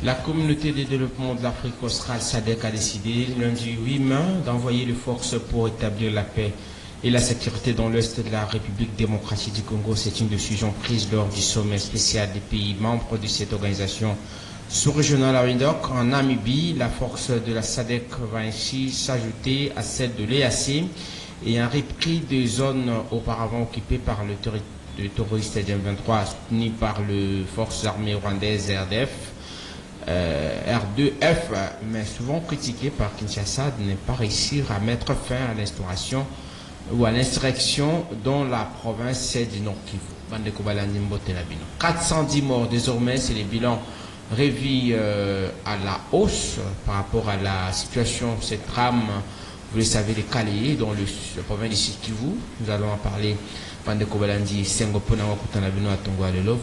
La communauté de développement de l'Afrique australe SADC a décidé lundi 8 mai d'envoyer les forces pour établir la paix et la sécurité dans l'Est de la République démocratique du Congo. C'est une décision prise lors du sommet spécial des pays membres de cette organisation sous-régionale à Windhoek en Namibie. La force de la SADC va ainsi s'ajouter à celle de l'EAC et un repris des zones auparavant occupées par le terroriste M23 soutenu par les forces armées rwandaises RDF. R2F, mais souvent critiqué par Kinshasa de ne pas réussir à mettre fin à l'instauration ou à l'insurrection dans la province du Nord Kivu. 410 morts désormais, c'est les bilans revus à la hausse par rapport à la situation. Cette trame, vous le savez, les Calais dans la province du Sud Kivu. Nous allons en parler. Vous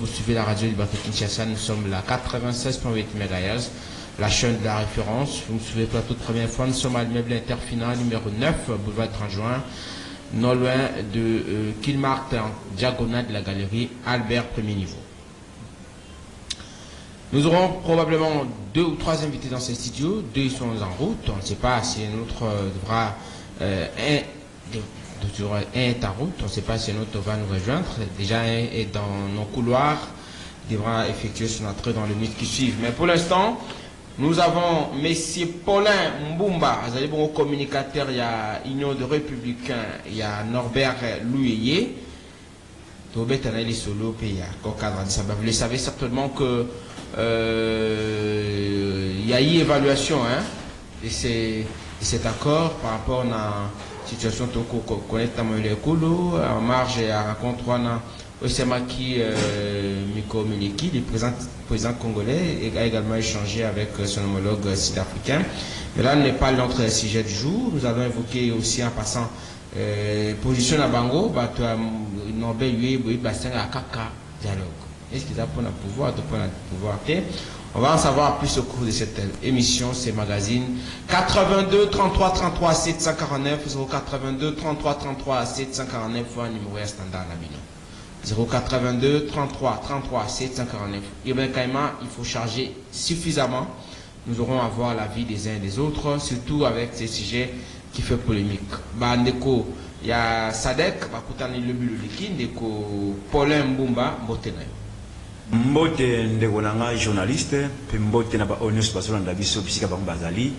suivez la radio Liberté Kinshasa, nous sommes la 96.8 MHz, la chaîne de la référence. Vous nous suivez pour la toute première fois, nous sommes à l'immeuble Interfinal numéro 9, boulevard 30 juin, non loin de Kilmart, en diagonale de la galerie Albert, premier niveau. Nous aurons probablement 2 ou 3 invités dans ce studio, 2 sont en route, on ne sait pas si un autre devra un est en route, on ne sait pas si un autre va nous rejoindre. Déjà, un est dans nos couloirs, il devra effectuer son entrée dans les minutes qui suivent. Mais pour l'instant, nous avons M. Paulin Mbumba, bon communicateur, il y a Union de Républicains, il y a Norbert Louyeye, vous le savez certainement que il y a eu évaluation de cet accord par rapport à situation connectée en marge à rencontre Osemaki Miko Miliki, le président congolais, a également échangé avec son homologue sud-africain. Mais là, n'est pas notre sujet du jour. Nous allons évoquer aussi en passant position à Bango, Norbert Yue, Bastien à Kaka dialogue. Est-ce qu'ils ont pour le pouvoir, on va en savoir plus au cours de cette émission, ces magazines. 82 33 33 749 082 33 33 749 fois numéro standard la bino. 082 33 33 749. Et bien Kaima, il faut charger suffisamment. Nous aurons à voir l'avis des uns et des autres, surtout avec ces sujets qui fait polémique. Bandeko, il y a Sadek, Bakutani le Bululiki, Ndeko Paulin Mbumba, Motenayo. Mbote ndeko nanga journaliste pe mbote na ba honneurs basola ndabiso bisika bango bazali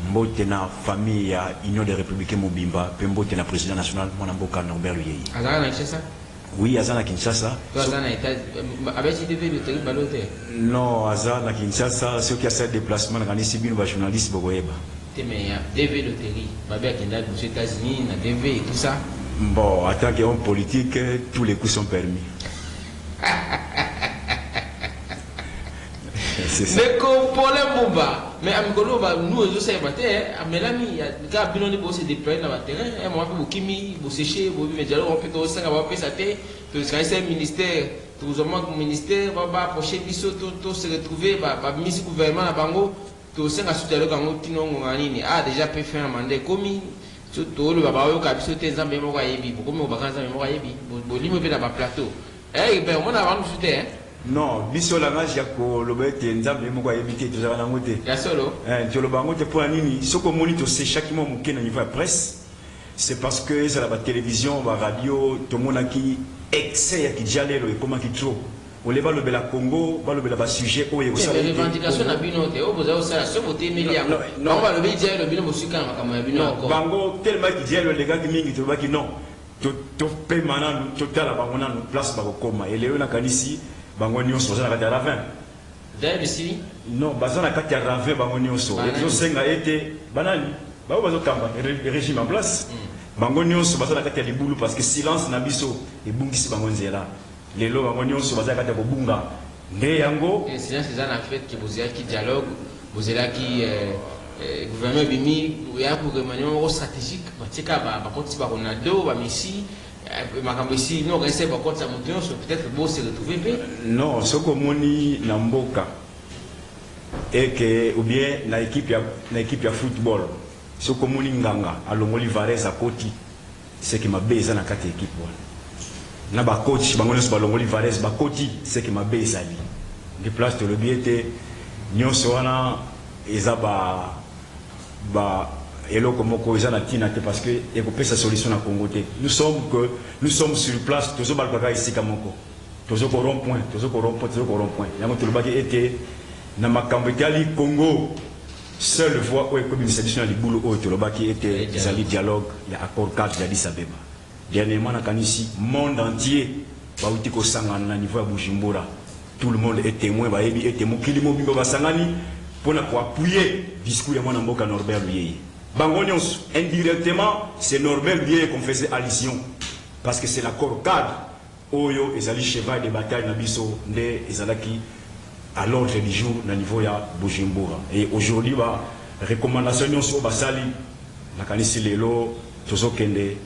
mbote na famille ya Union des Républicains Mobimba pe mbote na président national mwana mboka Norbert Louyeye. Azana na Kinshasa? Oui, azana Kinshasa. Azana était avec TV de télé balote. Non, azana Kinshasa, ceux qui a fait déplacement na kanisi bino ba journaliste bokoyeba. Mais DV de télé, babé akenda aux États-Unis na DV et tout ça. Bon, en tant qu'homme politique, tous les coups sont permis. Mais comme Paulin Mbumba, mais Amigolo, nous aussi, mais l'ami, il y a des cas qui se déploient dans le terrain, on va faire Kimi, vous sécher, vous mettez on peut aussi avoir fait ça, tout ce ministère, tout le ministère, va approcher, tout se retrouver, va mise gouvernement à Bango, tout ce qui a déjà pu faire un mandat commis. Surtout le baba au cap sauter en mémoire yebi beaucoup mais au vacances en mémoire yebi bon limo pe na ba plateau eh ben on a vraiment sauter non biso la ngage ya ko lobete nzambe mémoire yebi te tozala na ngote ya solo to loba ngote pour nini soko moni to c'est chaque moment muke na niveau presse c'est parce que ça la télévision ba radio to mona ki excès ya kijalelo et comment ki trop on leva le bela Congo va le bela sujet o yeko ça les revendications na bino te o boza ça so voter milliard non va le dire le bino musika makama bino encore bango tellement ki dit le gars qui mingi to ba ki non to pe mana to tala bango na place ba ko koma et léo na kanisi bango nyonso za na ravin d'ailleurs ici non baza na kati ya ravin bango nyonso et zo senga été banani ba bazo kamba régime en place bango nyonso baza na kati ya libulu parce que silence na biso et bungisi bango nzela lelo bango nyonso baza kati ya kobunga nde yango et c'est ça en fait que vous avez qui dialogue vous êtes là qui gouvernement bimi ya pour manière stratégique batika ba koti ba Ronaldo ba Messi makambo ici non rester ba koti sa montion peut-être beau se retrouver non soko moni na mboka et que ou bien na équipe ya football soko moni nganga alongoli Varese à koti c'est qui m'a baisé na kati équipe na ba coach bango nyonso balongoli Varese ba koti c'est qui m'a baisé ali de place de le biete nyonso wana eza ba eloko moko eza na tina te parce que ekopesa solution na Congo te. Nous sommes sur place tozo balbaka isika moko tozo ko rond point yango tolobaki ete na makambo etali Congo seule voie oyo ekobimisadiso na libulu oyo tolobaki ete ezali dialogue ya accord 4 ya Addis Abeba. Dernièrement na kanisi monde entier bauti kosangana na niveau ya Bujumbura, tout le monde est témoin bayebi ete mokili mobimba basangani pona ko appuyer discours ya mwana mboka Norbert Luyeye. Bango nyonso indirectement c'est Norbert Luyeye qu'on faisait allusion parce que c'est l'accord cadre oyo ezali cheval de bataille na biso nde ezalaki à l'ordre du jour na niveau ya Bujumbura. Et aujourd'hui ba recommandation nyonso basali na kanisi lelo tozokende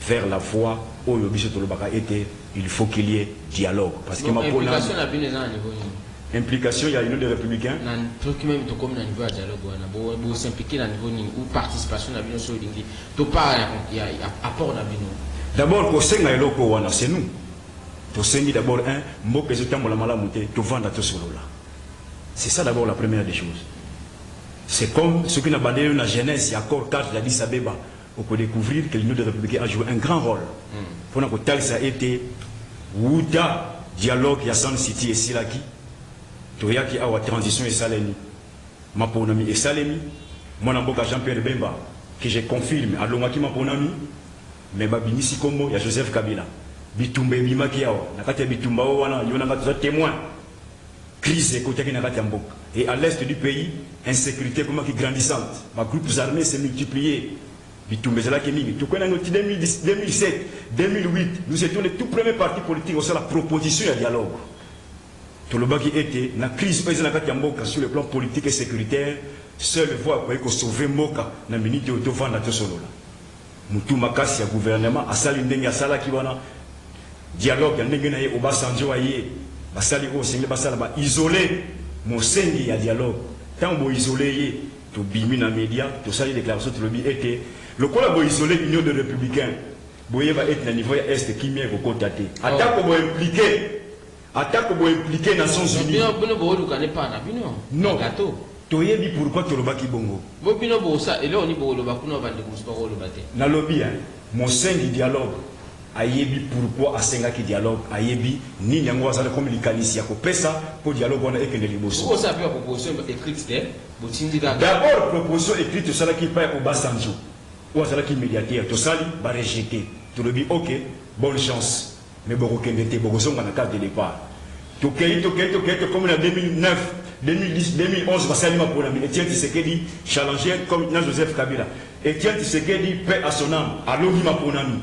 vers la voie oyo biso tolobaka ete il faut qu'il y ait dialogue parce que ma implication na bino na niveau implication il y a une des républicains na truc même to comme na niveau ya dialogue wana bo s'impliquer na niveau ni ou participation na bino so lingi to pas il y a apport na bino. D'abord ko senga eloko wana c'est nous to sengi d'abord un mboka ezotambola malamu te to vanda to solola. C'est ça d'abord la première des choses. C'est comme ce qui n'a pas donné la genèse et accord 4 d'Addis Abeba. On peut découvrir que l'Union des Républicains a joué un grand rôle. Pour que tel ça a été Wouda dialogue ya San City et Silaki. Toyaki a transition et Salemi. Maponami et Salemi. Mon amboka Jean-Pierre Bemba que je confirme à Lomaki Maponami. Mais Babini Sikomo il y a Joseph Kabila. Bitumbe Bimaki awa. Nakati Bitumba wana yona ngatu témoin. Crise économique na mboka. Et à l'est du pays, insécurité comment qui grandissante. Les groupes armés s'est multipliés. Tout 2007, 2008, nous étions les tout premiers partis politiques au sein de la proposition de dialogue. Tout le qui était la crise sur le plan politique et sécuritaire, seule voie pour sauver Moka na minute de vendre la solo. Moutou Makasi, le gouvernement, a sali ndenge a sala kiwana dialogue ya ndenge na ye Obasanjo aye basali o single basala ba isolé mosengi ya dialogue. Tant bo isolé ye to bimi na média, to sali déclaration to lobi était le collabo isolé l'Union des Républicains, boye va être à niveau est qui m'est recontacté. Attaque pour impliquer Nations Unies. Non. Toye bi pourquoi tu robaki bongo. Bobino bosa et là on y bo loba kuno bande musparo lobate. Na lobby mon sein du dialogue ayebi pourquoi asenga ki dialogue ayebi ni nyango wasala comme likanisi ya ko pesa pour dialogue on a ekende liboso. Pourquoi ça peut proposition écrite de d'abord proposition écrite ça qui pas au Basanjo. Ou ça qui médiateur to sali ba rejeter. Tu le dis OK, bonne chance. Mais beaucoup kendete beaucoup sont dans la carte de départ. To comme en 2009 2010, 2011, Bassalima Ponami, Etienne Tshisekedi challengé comme Joseph Kabila. Etienne Tshisekedi paix à son âme, à l'Onima Ponami.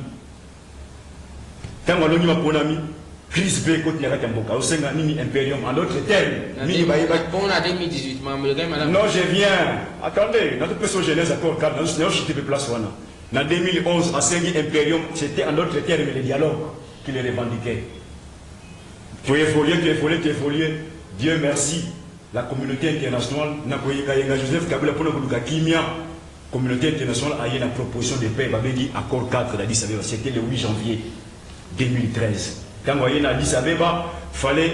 Tant à l'Onima Ponami, crise B côté Nakatamboka, au Senga Nini Imperium, en d'autres termes. Bon, en 2018, non, je viens. Attendez, notre personne jeunesse accord cadre, nous n'avons pas place. En 2011, à Sengi Imperium, c'était en d'autres termes les dialogues qui les revendiquaient. Tu es folié. Dieu merci. La communauté internationale n'a pas Joseph Kabila pour le Kimia. Communauté internationale a eu la proposition de paix, dit accord 4 d'Addis Abeba. C'était le 8 janvier 2013. Quand on a Addis Abeba, il fallait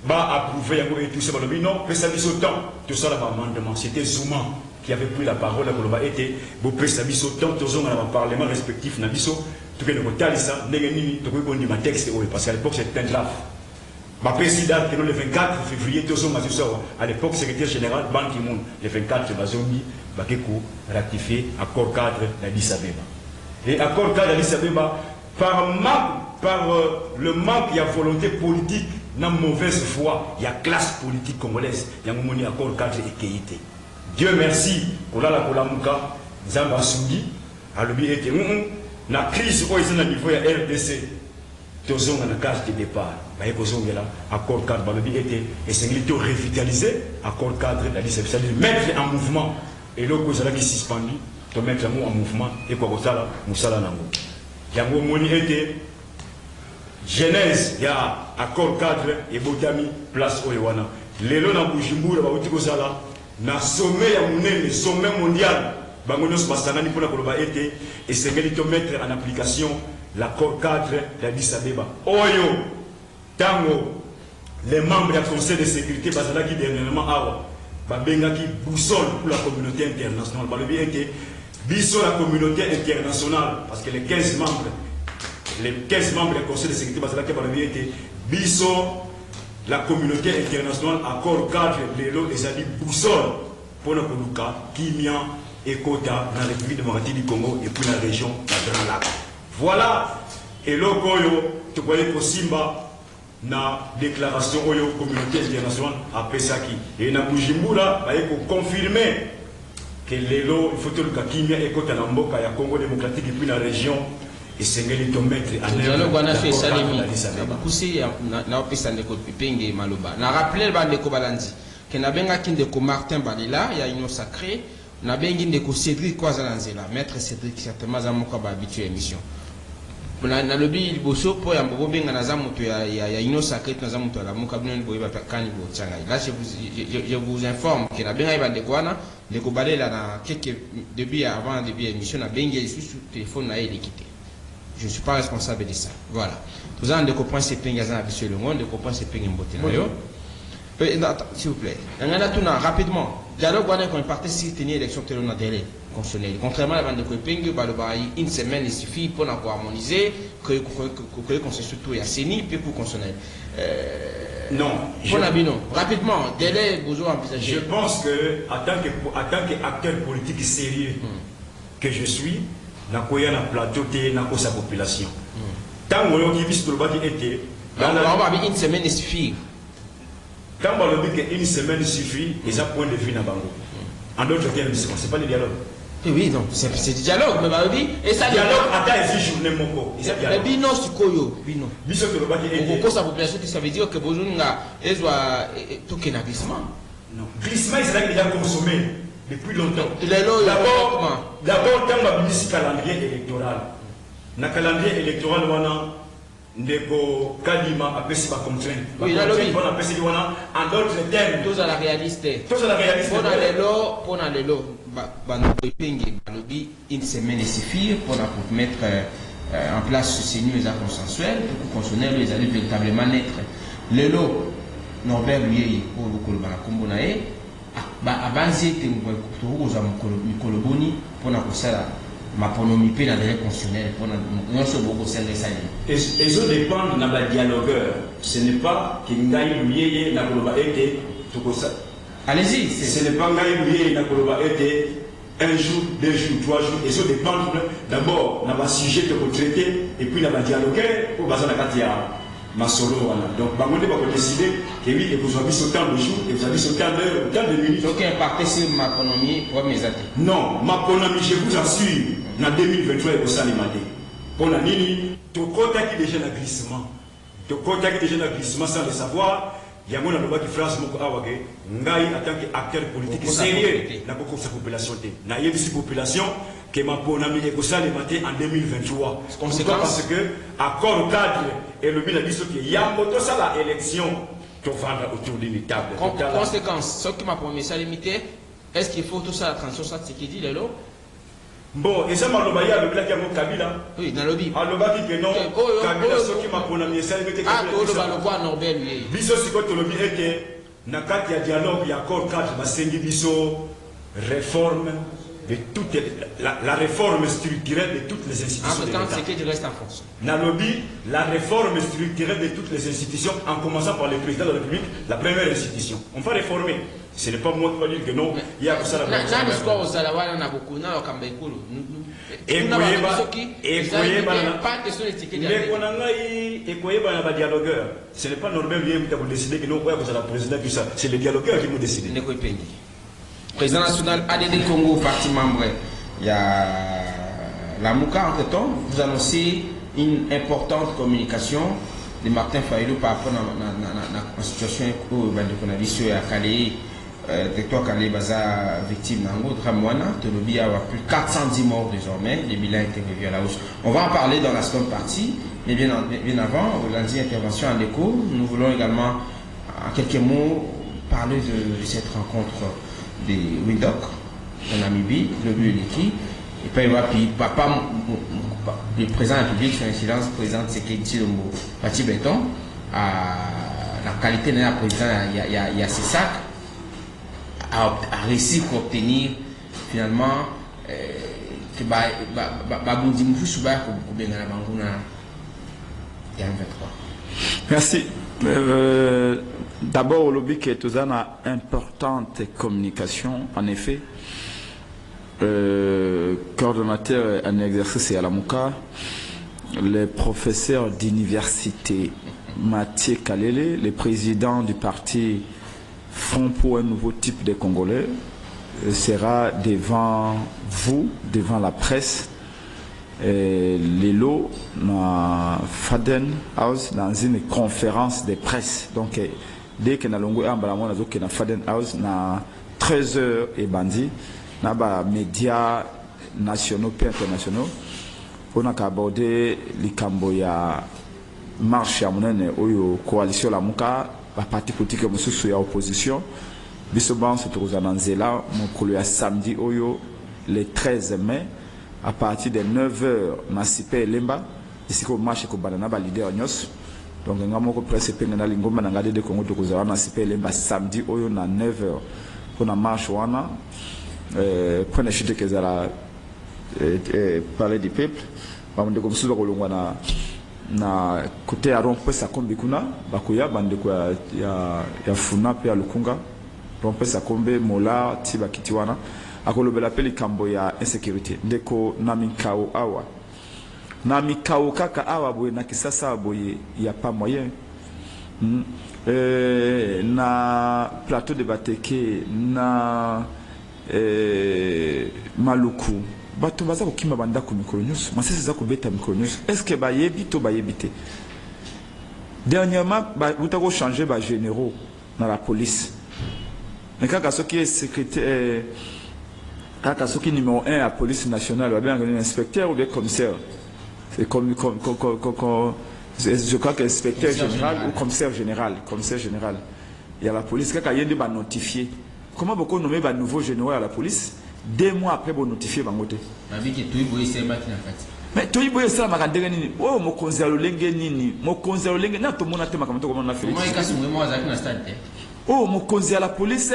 approuver et tout ça. Non, mais ça dit autant. Tout ça, l'amendement. C'était Zouma qui avait pris la parole. Il était beau ça dit autant. Tous les parlements respectifs n'a dit tout que nous avons ça. Nous avons texte parce qu'à l'époque c'était un draft. Ma président, le 24 février, à l'époque, secrétaire général, Ban Ki-moon, le 24 Bazomi, Bakeko, ratifié accord cadre d'Addis Abeba. Et accord cadre d'Addis Abeba, par le manque, il y a volonté politique, dans mauvaise foi, il y a classe politique congolaise, il y a un accord cadre et kéité. Dieu merci, pour la Kolamuka, Zamba Soudi, à l'objet était, la crise où ils sont à niveau de RDC. Tous ont un case de départ. Accord cadre et c'est revitaliser accord cadre c'est-à-dire mettre en mouvement et là que ça qui suspendu de mettre en mouvement et quoi ça là musala nango yango moni était genèse ya accord cadre et botami place oyewana lelo na Bujumbura ba utiko sala na sommet ya munene sommet mondial bangono basangani pour koloba été et c'est to mettre en application l'accord cadre d'Addis Abeba. Oyo, tango, les membres du Conseil de sécurité, parce que dernièrement, qui boussole pour la communauté internationale. Biso la communauté internationale, parce que les 15 membres du Conseil de sécurité, biso la communauté internationale, accord cadre, l'élo, les alliés boussole pour la Koluka, Kimia et Kota, dans la République démocratique du Congo et puis la région de la Grand Lac. Voilà, et le Goyo, tu voyais que Simba, na déclaration de communauté internationale à Pesaki. Et na Bujumbura, il faut confirmer que l'élo, il faut que le Kimia et Kota Namboka, il y a Congo démocratique et puis la région. Et c'est que les tomates en œuvre. On a fait ça les mi. Beaucoup c'est na opesa ndeko pipenge maloba. Na rappeler ba ndeko balandi. Que na benga kindeko Martin Balila, il y a une sacrée. Na bengi ndeko Cédric Kwazalanzela. Maître Cédric certainement za moko ba habitué émission. Na lobi liboso po ya mbogo benga na za moto ya ino sacrée na za moto la moka bino boye ba kani bo tsanga. Là je vous informe que na benga ba ndeko wana ndeko Balela na quelques début avant début émission na bengi sur téléphone na ele quitté. Je ne suis pas responsable de ça. Voilà. Vous avez des copains c'est ping à sur le monde, des copains c'est ping s'il vous plaît. Rapidement. Dialogue quand on partait si tenir l'élection de l'on délai constitutionnel. Contrairement à la bande de Ping, une semaine il suffit pour harmoniser, que constitue tout et CENI puis pour constitutionnel. Non. Rapidement, délai besoin envisager. Je pense que en tant qu'acteur politique sérieux que je suis, na koya na plateau te na sa population. Tant que l'on dit que était une semaine suffit. Tant que l'on dit qu'une semaine suffit, et ça point de vue na bango. En d'autres termes, c'est pas le dialogue. Oui, non, c'est du dialogue, mais bah oui, et ça dialogue attend une journée moko. Mais bino sikoyo, bino. Biso que l'on dit était. Sa population ça veut dire que Bozunga ezwa token glissement. Non, glissement il sera déjà consommé. Depuis longtemps. D'abord, quand on a mis calendrier électoral, dans le calendrier électoral, on a ndeko Kadima appelé ça contrainte. Oui, la lobby. On appelle ça en d'autres termes. Tous à la réalité. Tous à la réalité. Pour les lots, lobby une semaine et suffit pour mettre en place ce signe consensuel pour constitutionnel les allez véritablement naître. Le lot Norbert lui pour le Kolobana Kombonae. Abanzi te kutoza mikoloboni pona kosala maponomi pe na délai constitutionnel pona nyonso boko sende sali. Et ça dépend na ba dialogueur. Ce n'est pas que ngai luyeye na koloba ete tokosa. Allez-y, ce n'est pas ngai luyeye na koloba ete un jour, 2 jours, 3 jours. Et ça dépend d'abord na ba sujet que vous traitez et puis na ba dialogueur pour bazana katia. Masolo donc bangonde va décider que oui et vous avez ce temps de jour et vous avez ce temps de minutes. Donc impacté sur ma économie pour mes athées. Non, ma économie je vous assure en 2023 au Salimade. Pour la nini, tout contact déjà un glissement. Tout contact déjà un glissement sans le savoir. Il y a un homme qui phrase moko awage ngai en tant qu'acteur politique sérieux na beaucoup sa population té. Na yebisi population que ma ponami ekosala matin en 2023. Parce que accord cadre et le but de qui y a moto ça la élection to vendre autour d'une table. Conséquence, ce qui m'a promis ça limité, est-ce qu'il faut tout ça la transition ça ce qui dit les lots? Bon, et ça m'a lobby avec la Kamo Kabila. Oui, dans le lobby. Ah, le lobby que non. Kabila ce qui m'a promis ça limité. Ah, tout le voir Norbert lui. Biso c'est quoi le lobby était na kati ya dialogue il y a accord cadre basengi biso réforme de toute la réforme structurelle de toutes les institutions. En même temps, c'est qu'il reste en France. Nalobi, la réforme structurelle de toutes les institutions, en commençant par le président de la République, la première institution. On va réformer. Ce n'est pas moi qui vais dire que non, il y a que ça la réforme. On a beaucoup, on a beaucoup. Et dialogueur. Ce n'est pas normal qui a décidé que non, c'est la présidente qui ça. C'est les dialogueurs qui m'ont décidé. Président national ADD Congo, parti membre, il y a la Mouka entre-temps, vous annoncez une importante communication de Martin Fayulu par rapport à la situation où on a dit sur Calais, territoire Calais, Baza, victime d'Ango, Dramouana, Tolobi a plus de 410 morts désormais, les bilans étaient revus à la hausse. On va en parler dans la seconde partie, mais bien avant, lundi intervention en écho, nous voulons également, en quelques mots, parler de cette rencontre de Windhoek en Namibie, le lieu d'équipe, et puis papa, le président de la République, son incidence, président de Sekedi Lombo, Pati Béton, à la qualité de la présidente, il y a ces sacs, a réussi à obtenir finalement que merci. D'abord, le but est une importante communication, en effet. Coordonnateur en exercice à la Mouka, le professeur d'université Mathieu Kalele, le président du parti Front pour un nouveau type de Congolais, sera devant vous, devant la presse, Lelo, dans Faden House, dans une conférence de presse. Donc, dès que nous avons dans Faden House, na 13h et bandi, na ba médias nationaux et internationaux, on a abordé les Camboya marche à mon coalition la Mouka, la parti politique sous la opposition. Bisoban se trouve à Nzela, mon collègue samedi oyo, le 13 mai, à partir de 9h, na Sipé Lemba, ici qu'on marche ko banana ba leader nyos. Donc nga moko presse pe na lingomba na ngade de Congo to kozala na Sipé Lemba samedi oyo na 9h. Pour la marche wana prenez chute que zala parler du peuple, ba monde comme sous ko longwa na côté à rompre sa kombi kuna bakoya bande kwa ya funa pe ya lukunga rompre sa kombe mola tiba kitiwana akolobela pe likambo ya insécurité ndeko na mikao awa na mikao kaka awa boye na kisasa boye ya pas moyen na plateau de Bateke na Maluku bato baza kokima banda ko mikolo nyusu masese za kobeta mikolo nyusu est-ce que bayebi to bayebite dernièrement vous avez changé ba généraux dans la police mais quand ce qui est secrétaire quand ce qui est numéro 1 à la police nationale ou bien un inspecteur ou bien commissaire c'est comme je crois que inspecteur général ou commissaire général il y a la police quand il y a des ba notifié comment beaucoup nommer ba nouveau général à la police 2 mois après vous notifier bangote mais toi il ça m'a regardé nini oh mo konzalo lenge nini mo konzalo lenge na to mona te makamto comme on a fait oh mo konzalo la police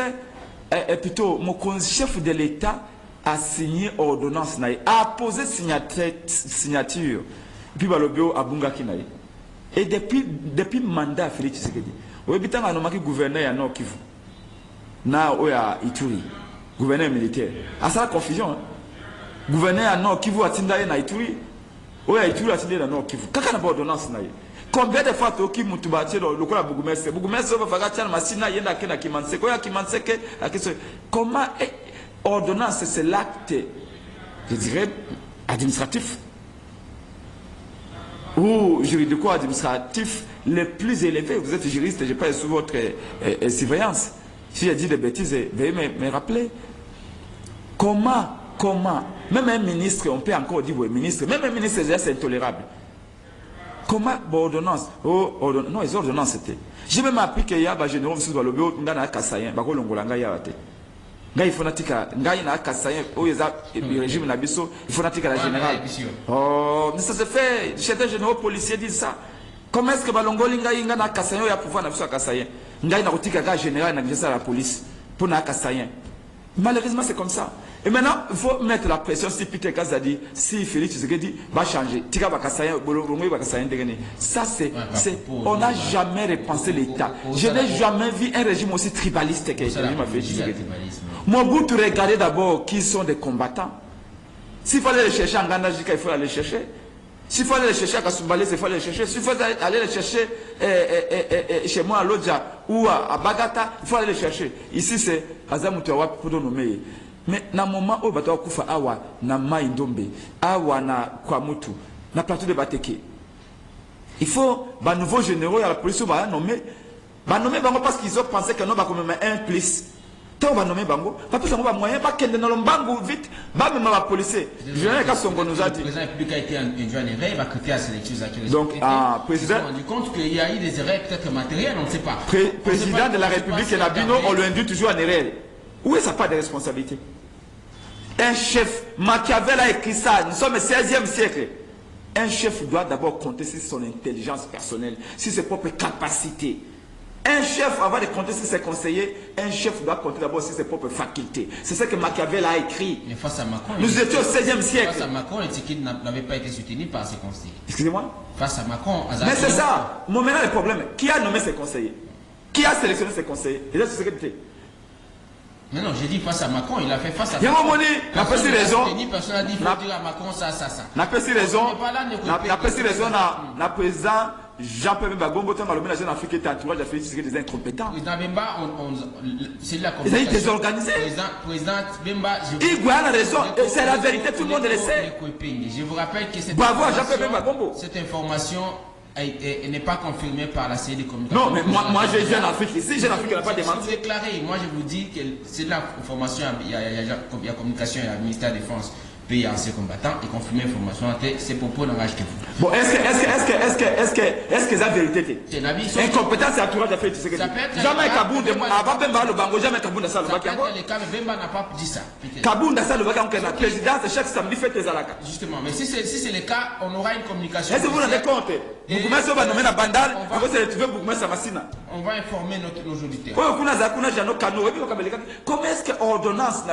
et plutôt mon chef de l'état a signé ordonnance na a posé signature puis balobio abunga kinaye et depuis mandat Félix Tshisekedi oui bitanga no maki gouverneur ya Nord Kivu na oya Ituri gouverneur militaire à ça la confusion hein? Gouverneur à Nord Kivu atinda na Ituri oya Ituri atinda na Nord Kivu kaka na ordonnance na ye combien de fois toki mutu batie le kola bougumesse va faire tiens masina yenda kena kimanseke oya kimanseke comment ordonnance c'est l'acte je dirais administratif ou juridico-administratif le plus élevé. Vous êtes juriste, je parle sous votre surveillance. Si j'ai dit des bêtises, veuillez me rappeler. Comment, même un ministre, on peut encore dire oui, ministre, même un ministre, c'est intolérable. Comment, ordonnance, non, les ordonnances c'était. J'ai même appris qu'il y a des généraux qui sont dans le Kassayen, il faut natika ngai na Kassayen au régime nabiso il faut natika la générale oh mais ça se fait chez des généraux policiers disent ça comment est-ce que balongoli ngai na Kassayen ya pouvoir na biso Kassayen ngai na kotika ga général na ngisa la police pour na Kassayen malheureusement c'est comme ça et maintenant il faut mettre la pression si Peter Kazadi si Félix Tshisekedi va changer tika ba Kassayen bolongoi ba Kassayen degene ça c'est on n'a jamais repensé l'état je n'ai jamais vu un régime aussi tribaliste que le régime Félix Tshisekedi. Mobutu regardez d'abord qui sont des combattants. S'il fallait les chercher en Gandajika, il faut aller les chercher. S'il fallait les chercher à Kasumbalé, il faut aller les chercher. S'il fallait aller les chercher chez moi à Lodja ou à Bagata, il faut aller les chercher. Ici c'est Azamutawa pour nous nommer. Mais dans le moment où Batawa Kufa Awa, na Maïndombe, Awa na Kwamutu, na plateau de Bateke, il faut un nouveau généraux à la police va nommer. Parce qu'ils ont pensé que nous va comme un plus. Tant on va nommer Bango, pas plus on va moyen, pas qu'elle dans le Bango vite, bah même la police. Je n'ai qu'à son nous a dit. Le président de la République a été induit en erreur, il va critiquer à ces choses. Donc, président. On s'est rendu compte qu'il y a eu des erreurs peut-être matérielles, on ne sait pas. Président de la République et Nabino, on le induit toujours en erreur. Où est sa part de responsabilité? Un chef, Machiavel a écrit ça, nous sommes au 16e siècle. Un chef doit d'abord compter sur son intelligence personnelle, sur ses propres capacités. Un chef, avant de compter sur ses conseillers, un chef doit compter d'abord sur ses propres facultés. C'est ce que Machiavel a écrit. Mais face à Macron, nous étions au 16e siècle. Face à Macron, les tickets n'avaient pas été soutenus par ses conseillers. Excusez-moi. Face à Macron, mais c'est ça. Maintenant, le problème, qui a nommé ses conseillers? Qui a sélectionné ses conseillers? Et là, c'est ce que tu Mais non, j'ai dit face à Macron, il a fait face à Macron. N'a pas si raison. Personne n'a dit qu'il faut dire à Macron ça. N'a pas si raison. N'a pas si raison. N'a président Jean-Pierre Bagombo, tant que le jeune Afrique était entouré de Félix Tshisekedi des incompétents. C'est la ils ont désorganisé. Président Bemba, il a raison. C'est la vérité, tout le monde le sait. Je vous rappelle que cette information n'est pas confirmée par la série de communication. Non, mais moi j'ai Jeune Afrique ici. Jeune Afrique n'a pas démenti. C'est déclaré. Moi, je vous dis que c'est de l'information. Il y a communication, il y a le ministère de la Défense. Pays anciens combattants et confirmer l'information, ces propos n'engagent que vous. Bon, est-ce que la vérité est incompétence et entourage de Félix Tshisekedi. Jamais Kabounda, avant Bemba le Bango, jamais Kabounda ça le Baki. Bemba n'a pas dit ça. Kabounda ça le Baki, on a la présidence chaque samedi fait tes alaka. Justement, mais si c'est le cas, on aura une communication. Est-ce que vous vous rendez compte? Bougoumes va nommer la bandale, on va se retrouver Bougoumes à Massina. On va informer nos auditeurs. Comment est-ce que l'ordonnance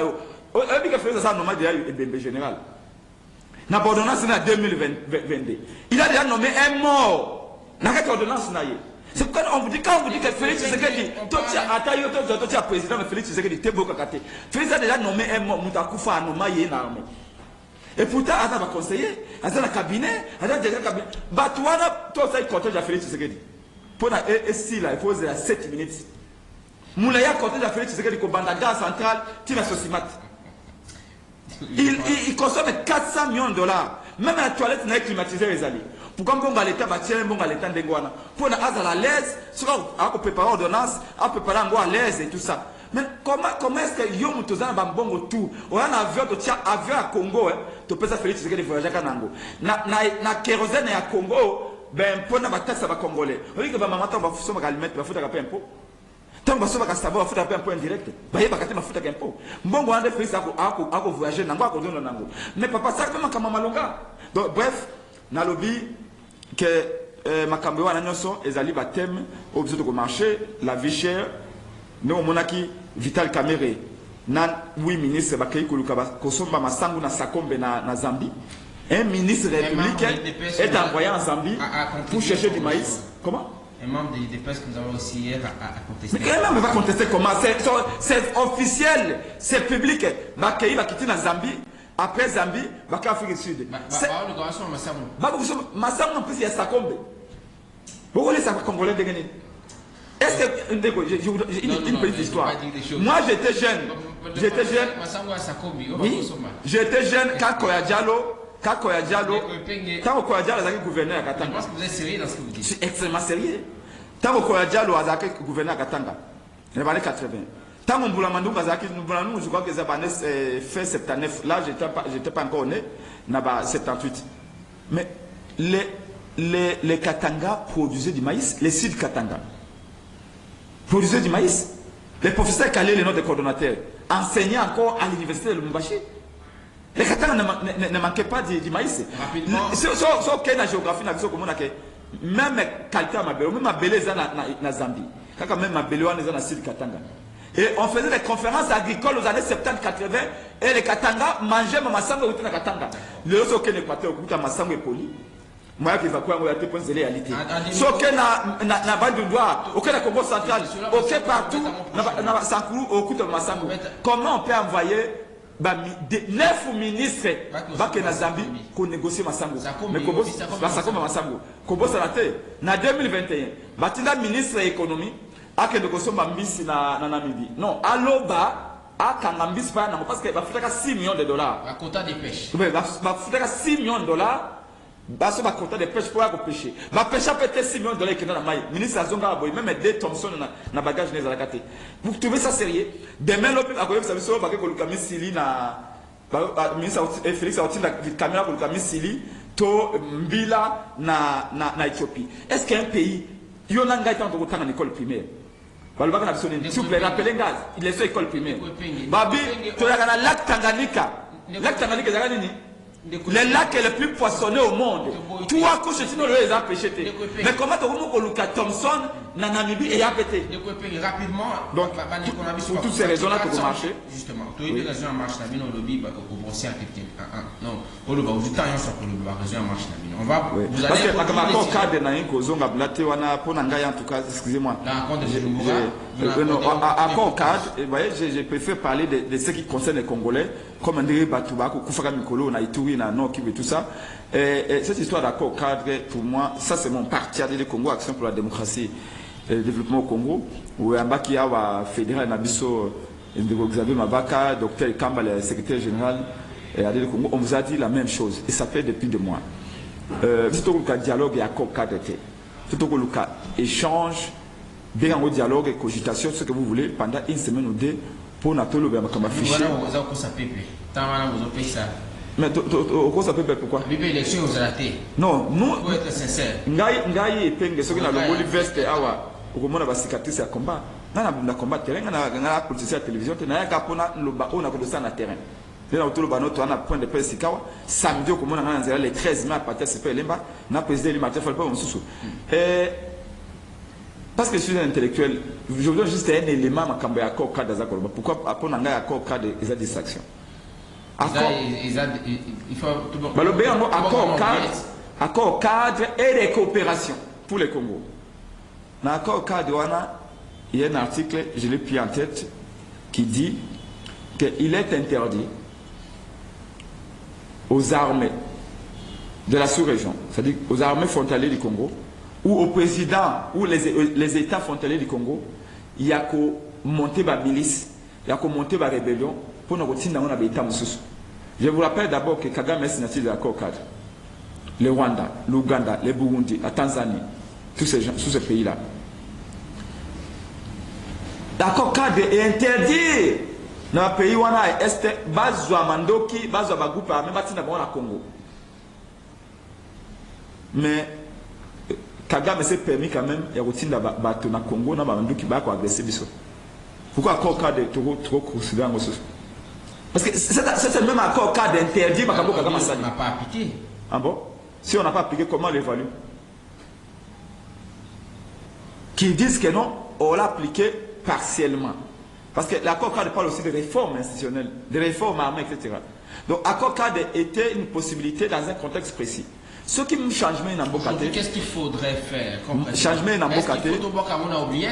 général. Dans l'ordonnance en 2022, il a déjà nommé un mort. Dans cette ordonnance, c'est pourquoi on vous dit, quand on vous dit que Félix Tshisekedi, toi tu es président, mais Félix Tshisekedi, tu es beau kakate. Félix a déjà nommé un mort, Moutakufa a nommé une armée. Et pourtant, il a conseiller, il a un cabinet, il a déjà un cabinet. Batouana, toi tu es cortège à Félix Tshisekedi. Pour la SI, il faut 7 minutes. Moulaya cortège à Félix Tshisekedi, au Bandaga central, tu as Sosimat. Il consomme 400 millions de dollars. Même la toilette n'est climatisée les alliés. Pourquoi on va l'état bâtir un bon à l'état d'Engouana? Pour la à l'aise, on préparer l'ordonnance, on préparer à l'aise et tout ça. Mais comment est-ce que Yom Tozana Bambongo tout? On a un avion à Congo, tu peux faire Félix Tshisekedi voyager à Kanango. Na kérosène à Congo, ben pour la taxe à Congolais. On dit que maman va faire un aliments, va faire un impôt. Tant que savoir savoir faire un point direct, bah il va faire un impôt. Bon, on a fait ça à voyager, n'ango à donner n'ango. Mais papa ça même comme malonga. Donc bref, na lobby que makambo wana nyonso ezali bathème objet de marché, la vie chère, nous monaki Vital Kamerhe na oui ministre bakay koluka kosomba masangu na Sakombe na Zambie. Un ministre républicain est envoyé en Zambie pour chercher du maïs. Comment? Un membre des DPS que nous avons aussi hier à contester. Mais quand même, va contester comment? C'est officiel, c'est public. Bakay va quitter la Zambie. Après Zambie, Bakay Afrique du Sud. Massangu en plus il y a Sakombe. Vous voulez ça congolais de gagner? Est-ce que une petite histoire? Moi j'étais jeune. Oui. J'étais jeune quand Koya Diallo. Quand Koya Diallo est gouverneur à Katanga. Je pense que vous êtes sérieux dans ce que vous dites. Je suis extrêmement sérieux. Tant que Koya Diallo est gouverneur à Katanga, dans les années 80. Tant que Mboulamandou, je crois que c'est fait 79. Là, je n'étais pas encore né, dans 78. Mais les Katanga produisaient du maïs, les Sud Katanga produisaient du maïs. Les professeurs Kalé, les noms des coordonnateurs, enseignaient encore à l'université de Lumumbashi. Les Katanga ne manquaient pas du maïs. Sauf qu'il y a une géographie, même qualité à ma belle, même ma belle est dans Zambie. Quand même ma belle est dans le sud Katanga. Et on faisait des conférences agricoles aux années 70-80 et les Katanga mangeaient ma masango au Katanga. Le reste aucun équateur au masango est poli. Moi qui va quoi on a été posé réalité. Sauf que na bande de doigt, aucun Congo central, aucun partout, na Sankuru au coup de masango. Comment on peut envoyer 9 ministres na Zambie pour négocier Massango. Mais Sakombe Massango. Kobo Salate, en 2021, Batinda ministre de l'économie a que négocier Mambisi na Namibie. Non, Aloba a Kangambis parce qu'il va faire 6 millions de dollars. La quota de pêche. Oui, va faire 6 millions de dollars. Baso va quota de pêche pour aller pêcher. Va pêcher peut-être 6 millions de dollars qui dans la maille. Ministre Azonga Boy, même des Thompson na bagage n'est à la carte. Vous trouvez ça sérieux? Demain l'opinion a ça veut pas que Kolukami Sili na ministre Félix a la caméra Kolukami Sili to Mbila na Éthiopie. Est-ce qu'un pays Yonanga est en train de l'école primaire? S'il vous plaît, rappelez gaz, il est sur l'école primaire. Babi, tu as un lac Tanganyika. Lac Tanganyika, c'est Le lac est le plus poissonneux au monde. Toi, quand je dis non, les a pêché. Mais comment tu as Luka Thompson, na Namibie et a pété? Rapidement, donc, pour toutes ces raisons-là, tu peux marcher. Justement, tu as eu des raisons à marcher, tu as vu, lobby, pour bosser à quelqu'un. Non, pour le bas, vous avez sur le bas, raison à marcher. On va, vous allez. Parce que, comme encore cadre, n'a rien qu'aux ongles, blaté, on a, pour n'engager en tout cas, excusez-moi. Encore cadre, vous voyez, je préfère parler de ce qui concerne les Congolais, comme André Batouba, Koufaka Mikolo, on a Ituri, on a Nord Kivu et tout ça. Et cette histoire d'accord cadre, pour moi, ça c'est mon parti du Congo, Action pour la démocratie et le développement au Congo, où un bac qui a fédéral Nabiso, Xavier Mabaka, docteur Kamba, le secrétaire général du Congo, on vous a dit la même chose, et ça fait depuis 2 mois. Surtout que le dialogue et accord cadre était. Surtout que le échange, bien en dialogue et cogitation, ce que vous voulez, pendant 1 semaine ou 2, pour Natolo, comme affiché. Mais au ça peut pourquoi? L'élection aux ratés. Non, nous. Pour être sincère. Ngai epenge ce qui na longoli veste awa okomona ba cicatrice ya combat. Na combat terrain na politicien à télévision te na ka pona loba ona ko dosa na terrain. Là autour ba noto ana point de presse sikawa samedi okomona na nzela le 13 mai participer lemba na président li Martin Fayulu pas mususu. Parce que je suis un intellectuel, je vous donne juste un élément makambo ya accord cadre za koloba. Pourquoi apona ngai accord cadre des distractions? Il faut accord cadre et de coopération pour les Congo. Dans l'accord cadre, il y a un article, je l'ai pris en tête, qui dit qu'il est interdit aux armées de la sous-région, c'est-à-dire aux armées frontalières du Congo, ou au président, ou les États frontaliers du Congo, il y a qu'à monter la milice, il y a qu'à monter la rébellion, pour nous retirer dans l'État moussous. Je vous rappelle d'abord que Kagame est signature de l'accord cadre. Le Rwanda, l'Ouganda, le Burundi, la Tanzanie, tous ces pays-là. L'accord cadre est interdit dans le pays où on a est Bazwa Mandoki, Bazwa Bagoupa, même si on a Congo. Mais Kagame s'est permis quand même de retirer dans le Congo, dans Mandoki, pour agresser Bissot. Pourquoi l'accord cadre est trop considéré en ressources? Parce que c'est le même accord cadre interdit, mais Kagame n'a pas appliqué. Ah bon? Si on n'a pas appliqué, comment l'évaluer? Qui disent que non, on l'a appliqué partiellement. Parce que l'accord cadre parle aussi de réformes institutionnelles, de réformes armées, etc. Donc, l'accord cadre était une possibilité dans un contexte précis. Ce qui me change, qu'est-ce qu'il faudrait faire? Changement dans Est-ce qu'il faut d'abord qu'on a oublié?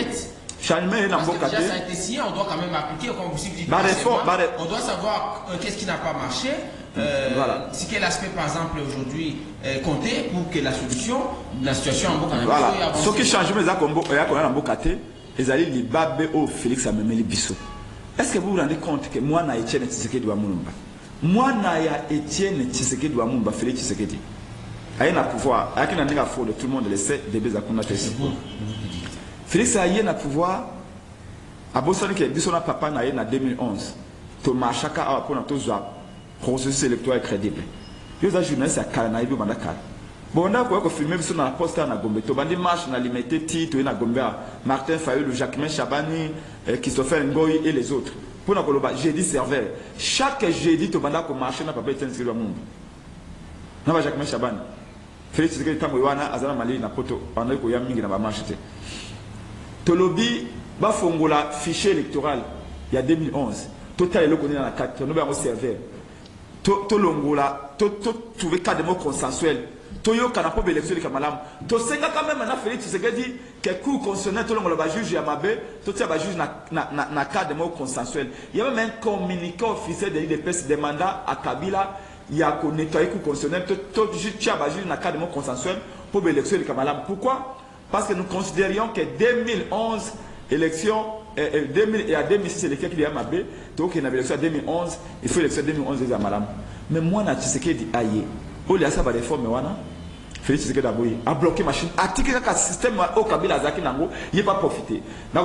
Changement dans parce que déjà ça a été signé, on doit quand même appliquer, comme vous dites, on doit savoir qu'est-ce qui n'a pas marché, voilà. Si quel aspect par exemple aujourd'hui compter pour que la situation en Boka. Voilà. Ce qui change, mais qu'on a en Bokate, ils allaient les babes au Félix Amemeli Bissot. Est-ce que vous vous rendez compte que moi na Etienne Tshisekedi wa Mulumba, moi na ya Etienne Tshisekedi wa Mulumba, Félix Tshisekedi, il a pouvoir, il a un faux de tout le monde le sait, des bés à Konatesi. Félix a eu un pouvoir à Bossani qui a dit son papa en 2011. Thomas Chaka a pour notre processus électoral crédible. Il y a un journaliste à Kalanaïbi Mandakal. Bon, on a filmé sur la poste à Gombe. Tu vas dire marche na limité titre na Gombe. Martin Fayulu, Jacquemin Chabani, Christopher Ngoyi et les autres. Pour nous Koloba, jeudi serveur. Chaque jeudi tu vas marcher na papa Etienne Tshisekedi Lumumba. Na Jacquemin Chabani. Félix Tshisekedi Tamoywana azana mali na poto. On a eu koya mingi na ba marcher. Tolobi va fongola fichier électoral il y a 2011. Total le connaît dans la carte. Nous avons serveur. Tolongola, trouver cas de mots consensuels. Toyo kanapo élection de Kamalam. To senga quand même na Félix Tshisekedi que cour constitutionnel tolongola ba juge ya mabe, to tia ba juge na cas de mots consensuels. Il y a même un communiqué officiel de l'IDPS demandant à Kabila il y a qu'on nettoyer cour constitutionnel to tia ba juge na cas de mots consensuels pour élection de Kamalam. Pourquoi? Parce que nous considérions que 2011 élection et à 2006 élection qu'il y a Mabé, donc il y a élection à 2011, il faut élection 2011 à Malam. Mais moi na Tshisekedi aïe. Au lieu de ça va réformer wana. Félix Tshisekedi a bloqué machine. Article que système au Kabila Zaki nango, il n'est pas profité. Par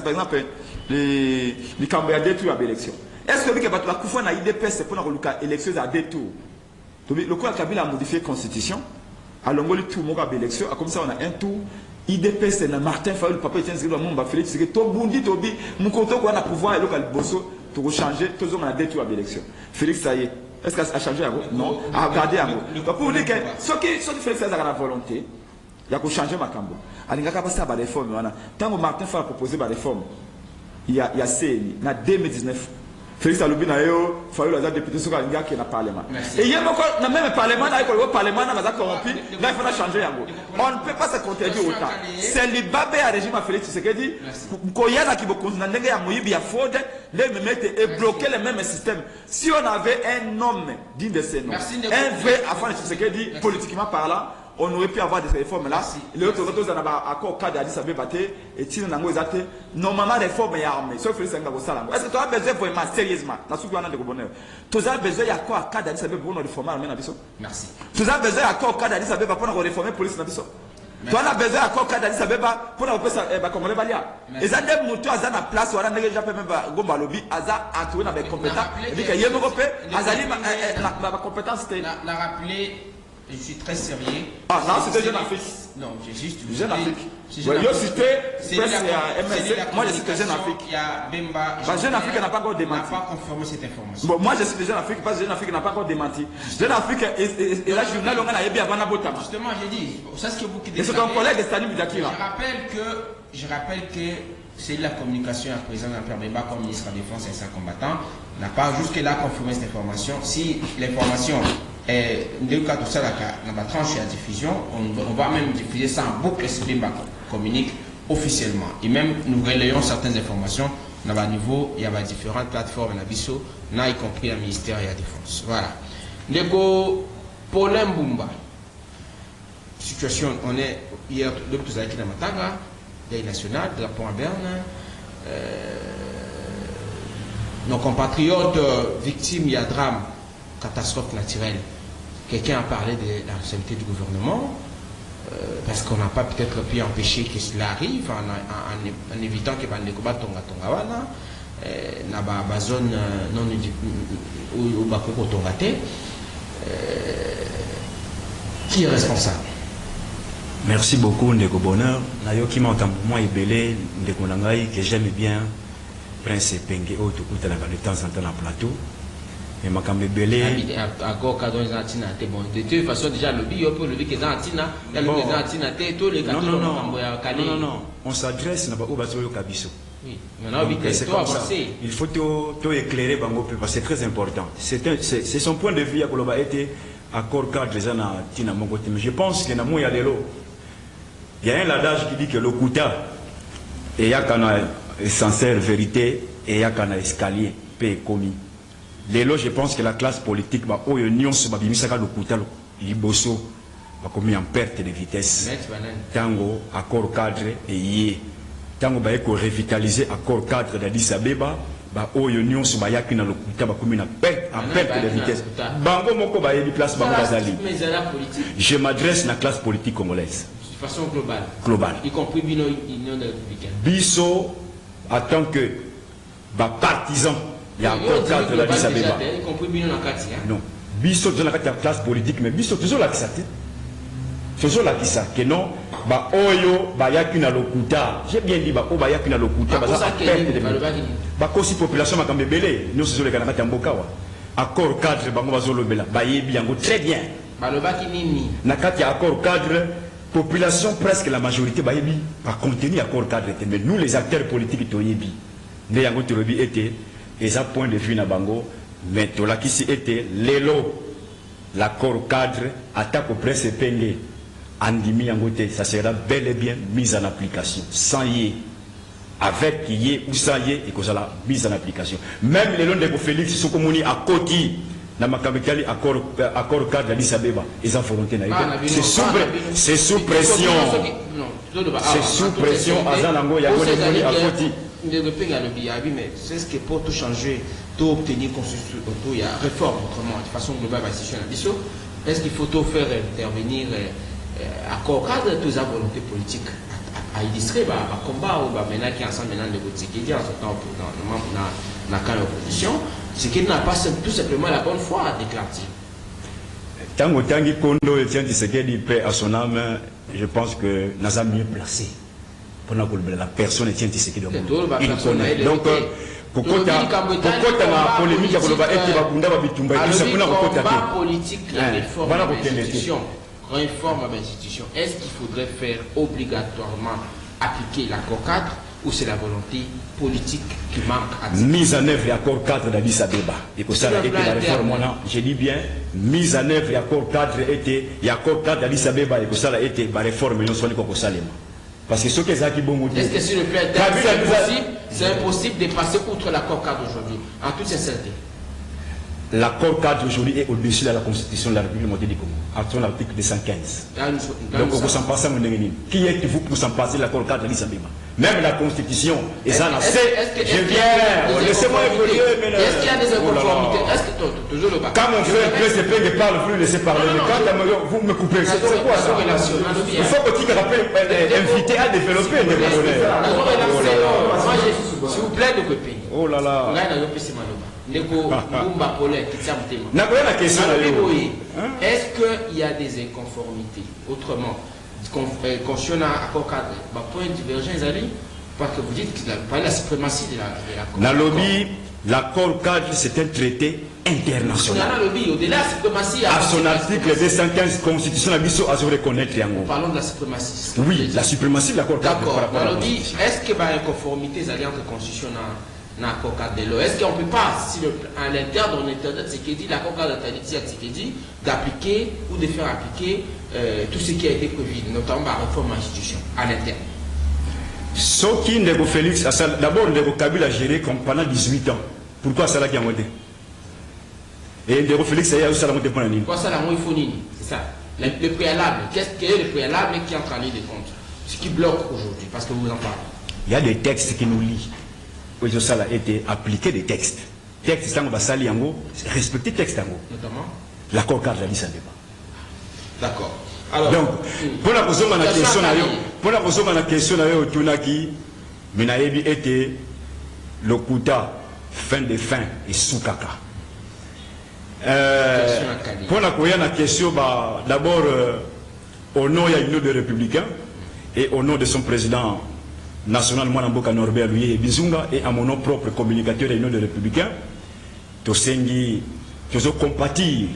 exemple les Cambodgiens détruisent l'élection. Est-ce que le Batouba Koufou na IDPS c'est pour l'élection à deux tours? Donc le quoi Kabila a modifié la constitution. À l'ongoli tout mon élection, comme ça on a un tour. IDPS na Martin Fayulu papa Etienne Tshisekedi Lumumba Félix Tshisekedi to bundi tobi mukoto ko na pouvoir et local bosso to changer to zo na deux tours à l'élection. Félix ça y est Est-ce qu'elle a changé? Non. À regarder. Donc, pour vous dire que ce qui fait la volonté, il y a qu'à changer ma cambo. Il y a qu'à passer à la réforme. Tant que Martin Fall a proposé la réforme, il y a CNI, en 2019. Félix Alubina, il faut le député sur le gars qui est dans le Parlement. Et il y a même le Parlement, le Parlement n'a corrompu, là il faut changer. On ne peut pas se contredire autant. C'est le babé à régime à Félix Tshisekedi, quand il y a qui vont condamner à Moïbi à Fode, les mettre et bloquer le même système. Si on avait un homme digne de ces noms, un vrai afin de Tshisekedi, politiquement parlant, on aurait pu avoir des réformes là. Les autres ont un accord cadre Addis Abeba et Tine Nango Zate. Normalement, réforme est armée. Sauf que c'est un gars au Est-ce que tu as besoin vraiment sérieusement? La souveraineté de bonheur. Tu as besoin d'accord cadre Addis Abeba pour nous réformer l'armée Nabiso. Merci. Tu as besoin d'accord cadre Addis Abeba pour nous réformer la police Nabiso. Tu as besoin d'accord cadre Addis Abeba pour nous réformer comme les Balia. Et ça des moutons à la place où on a déjà fait même Gomba Lobby, Aza a trouvé des compétences. Et puis qu'il y a ma compétence. La rappeler. Je suis très sérieux. Ah, non, c'était Jeune Afrique. Non, j'ai juste. Jeune Afrique. Moi, je cité Jeune Afrique. Il y a Bemba. Jeune Afrique n'a pas encore démenti. N'a pas confirmé cette information. Bon, moi, je cite Jeune Afrique parce que Jeune Afrique n'a pas encore démenti. Jeune Afrique et la journal, on a bien avant Botama. Justement, j'ai dit. Ça, ce que vous qui déclarez. Et c'est ton collègue Staline Bidakira. Je rappelle que c'est la communication à présent d'un Pierre Bemba comme ministre de la Défense et sa combattant n'a pas jusque-là confirmé cette information. Si l'information est dans le cas de ça, dans la tranche à diffusion, on va même diffuser ça en boucle si Bemba communique officiellement. Et même nous relayons certaines informations dans le niveau, il y a différentes plateformes à Bisso, y compris le ministère et la Défense. Voilà. Donc, pour l'Mbumba, situation, on est hier, le plus avec la Mataga, Deuil national, drapeau à Berne. Nos compatriotes victimes, il y a drame, catastrophe naturelle. Quelqu'un a parlé de la responsabilité du gouvernement, parce qu'on n'a pas peut-être pu empêcher que cela arrive en évitant que les combats Tonga dans la zone non où Bakoko Tongate. Qui est responsable? Merci beaucoup, Ndeko Bonheur. Nayoki moi Ibele, Ndeko Nangai, que j'aime bien, Prince Penge, au de temps en temps en plateau. Et ma cambe Ibele. Encore cadre des Antina, c'est bon. De toute façon, déjà, le bio pour le bio des Antina, il y a le bio des Antina, tous les cadres. Non, on s'adresse au Basolo Kabiso. Oui, il faut tout éclairer Bango, parce que c'est très important. C'est son point de vue à Koloba été accord cadre des Antina, mon côté. Mais je pense qu'il y a un moyen de l'eau. Il y a un adage qui dit que le Kouta, et il y a un sincère vérité, et il y a un escalier, paix commis. Dès lors, je pense que la classe politique, où il y a le Kouta, Liboso, va commis en perte de vitesse. Tango, accord cadre, et y Tango, va revitaliser accord cadre d'Addis Abeba, où il y a le Kouta, va commis en perte de vitesse. Bango, moko, va y place, je m'adresse à la classe politique congolaise. De façon globale. Globale. Y compris l'Union républicaine. Bisso, en tant que partisan, il y a encore cadre de l'Addis Abeba. Y compris l'Union non. Bisso, toujours la classe politique, mais Bisso, toujours la qui toujours la qui que non, oyo, yakuna lokuta. J'ai bien dit, yakuna lokuta, si population m'a belé, nous sommes les Canadiens Mbokawa. Accord cadre, bango bazolobela, bayebi yango très bien. Nakati accord cadre. Population, presque la majorité, va contenir accord cadre. Mais nous, les acteurs politiques, et ça point de vue na bango, mais tout là qui était l'élo, l'accord cadre, attaque au presse pengé, andimi angote, ça sera bel et bien mis en application. Sans y, avec y ou sans y, et que ça la mise en application. Même les noms de Félix, sont communis à côté. Na makabekali accord cadre d'Addis Abeba ils ont volonté c'est sous pression c'est sous pression azanango ya koni à côté mais c'est ce que pour tout changer tout obtenir consensus il y a réforme autrement de façon globale est-ce qu'il faut tout faire intervenir accord cadre tous la volonté politique à illustrer à combat ou maintenant qui ensemble maintenant de côté qui dit en ce temps dans la l'opposition c'est qu'il n'a pas tout simplement la bonne foi à déclarer. Tango Tangi Kondo et Tiandi Sekedi paix à son âme, je pense que nous avons mieux placé. Pour la personne Tiandi Sekedi. Donc, kokota na polémique ya koloba ete bakunda babitumba et tout ça pour na kokota te politique la réforme de l'institution. Réforme à l'institution. Est-ce qu'il faudrait faire obligatoirement appliquer l'accord cadre ou c'est la volonté politique qui manque à mise en œuvre l'accord cadre d'Addis Abeba et que ça a été la réforme là, je dis bien mise en œuvre l'accord cadre était l'accord cadre d'Addis Abeba et que ça a été la réforme non seulement pour Salem. Parce que ce qui est bon motif. Est-ce que sur le plan c'est impossible de passer outre l'accord cadre aujourd'hui en toute sincérité? L'accord cadre aujourd'hui est au-dessus de la Constitution de la République du Congo, à son article 215. Donc, on s'en passe à mon ennemi. Qui êtes-vous pour s'en passer l'accord cadre d'Addis Abeba? Même la Constitution, et ça, je viens, laissez-moi évoluer. Est-ce qu'il y a des inconformités? Est-ce que toujours le bas? Quand mon frère PSP ne parle plus, laissez parler. Mais quand vous me coupez, c'est quoi ça? Il faut que tu me rappelles, invité à développer des Congolais. S'il vous plaît, de pays. Oh là là. Est-ce qu'il y a des inconformités? Autrement, quand on a accord cadre, point divergent, parce que vous dites que la suprématie de l'accord. Dans le lobby, l'accord cadre, c'est un traité international. Au-delà de la suprématie. À son article 215, Constitution a besoin de reconnaître. Parlons de la suprématie. Oui, la suprématie de l'accord cadre. D'accord. Dans le lobby, est-ce qu'il y a une conformité entre la Constitution et l'accord cadre de l'eau? Est-ce qu'on ne peut pas, si à l'intérieur de l'Internet, c'est qu'il dit l'accord cadre d'appliquer ou de faire appliquer tout ce qui a été prévu, notamment la réforme de l'institution à l'interne? Ce qui Ndeko Félix, d'abord Ndeko Kabila a géré pendant 18 ans. Pourquoi ça l'a monté? Et Ndeko Félix a ça l'a monté pour l'année. Pourquoi ça l'a monté? C'est ça. Le préalable, qu'est-ce que est le préalable qui est en train de compte? Ce qui bloque aujourd'hui, parce que vous en parlez. Il y a des textes qui nous lient. Oui, ça a été appliqué des textes. Textes, ça, on va salir en gros, respecter textes en gros. Notamment l'accord cadre d'Addis Abeba. D'accord. Alors, donc, pour la question de la question, pour la question de la question, Tunaki, Minaebi était le Kuta, fin de fin et Soukaka. Pour la question, d'abord, au nom de l'Union des Républicains et au nom de son président national, Mwanamboka Norbert Louis et Bizunga, et à mon nom propre communicateur de l'Union des Républicains, Tosengi, toujours compatir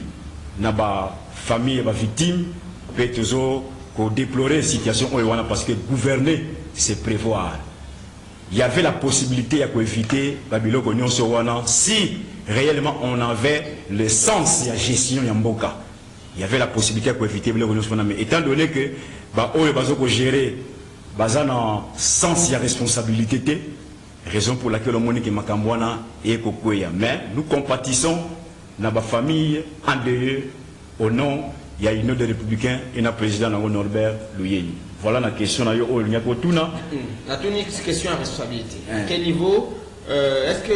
na ba famille, ba victime, peut toujours déplorer la situation parce que gouverner, c'est prévoir. Il y avait la possibilité d'éviter Babylone si réellement on avait le sens de la gestion Yamboka. Il y avait la possibilité d'éviter Babylone. Mais étant donné que on gérer bazana sens de la responsabilité, raison pour laquelle le monde qui Makambwana et Kokoya. Mais nous compatissons dans la famille en dehors au nom il y a une autre républicain et un président Norbert Louyeni. Voilà la question. La question à responsabilité. À quel niveau est-ce que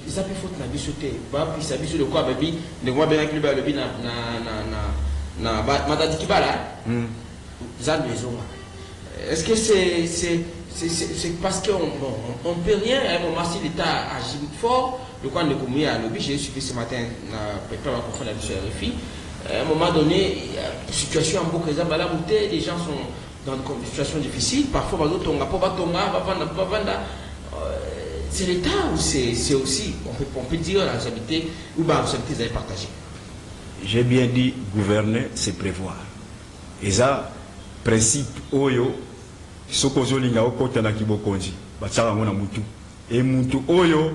ça peut faut na bisoté ba puis ça biso de quoi baby de moi bien que le bin na matadi kibala za maison. Est-ce que c'est parce qu'on ne peut rien à un moment si l'État agit fort? Le coin de Koumouya à l'objet, j'ai suivi ce matin préparé à confondre la mission RFI. À un moment donné, il y a une situation en beaucoup d'exemples, les gens sont dans une situation difficile, parfois c'est l'État ou c'est aussi, on peut dire la responsabilité ou la responsabilité est partagée. J'ai bien dit gouverner, c'est prévoir. Et ça, principe oyo, sokozo linga okota na kibokonzi, batsala mona mutu. Et mutu oyo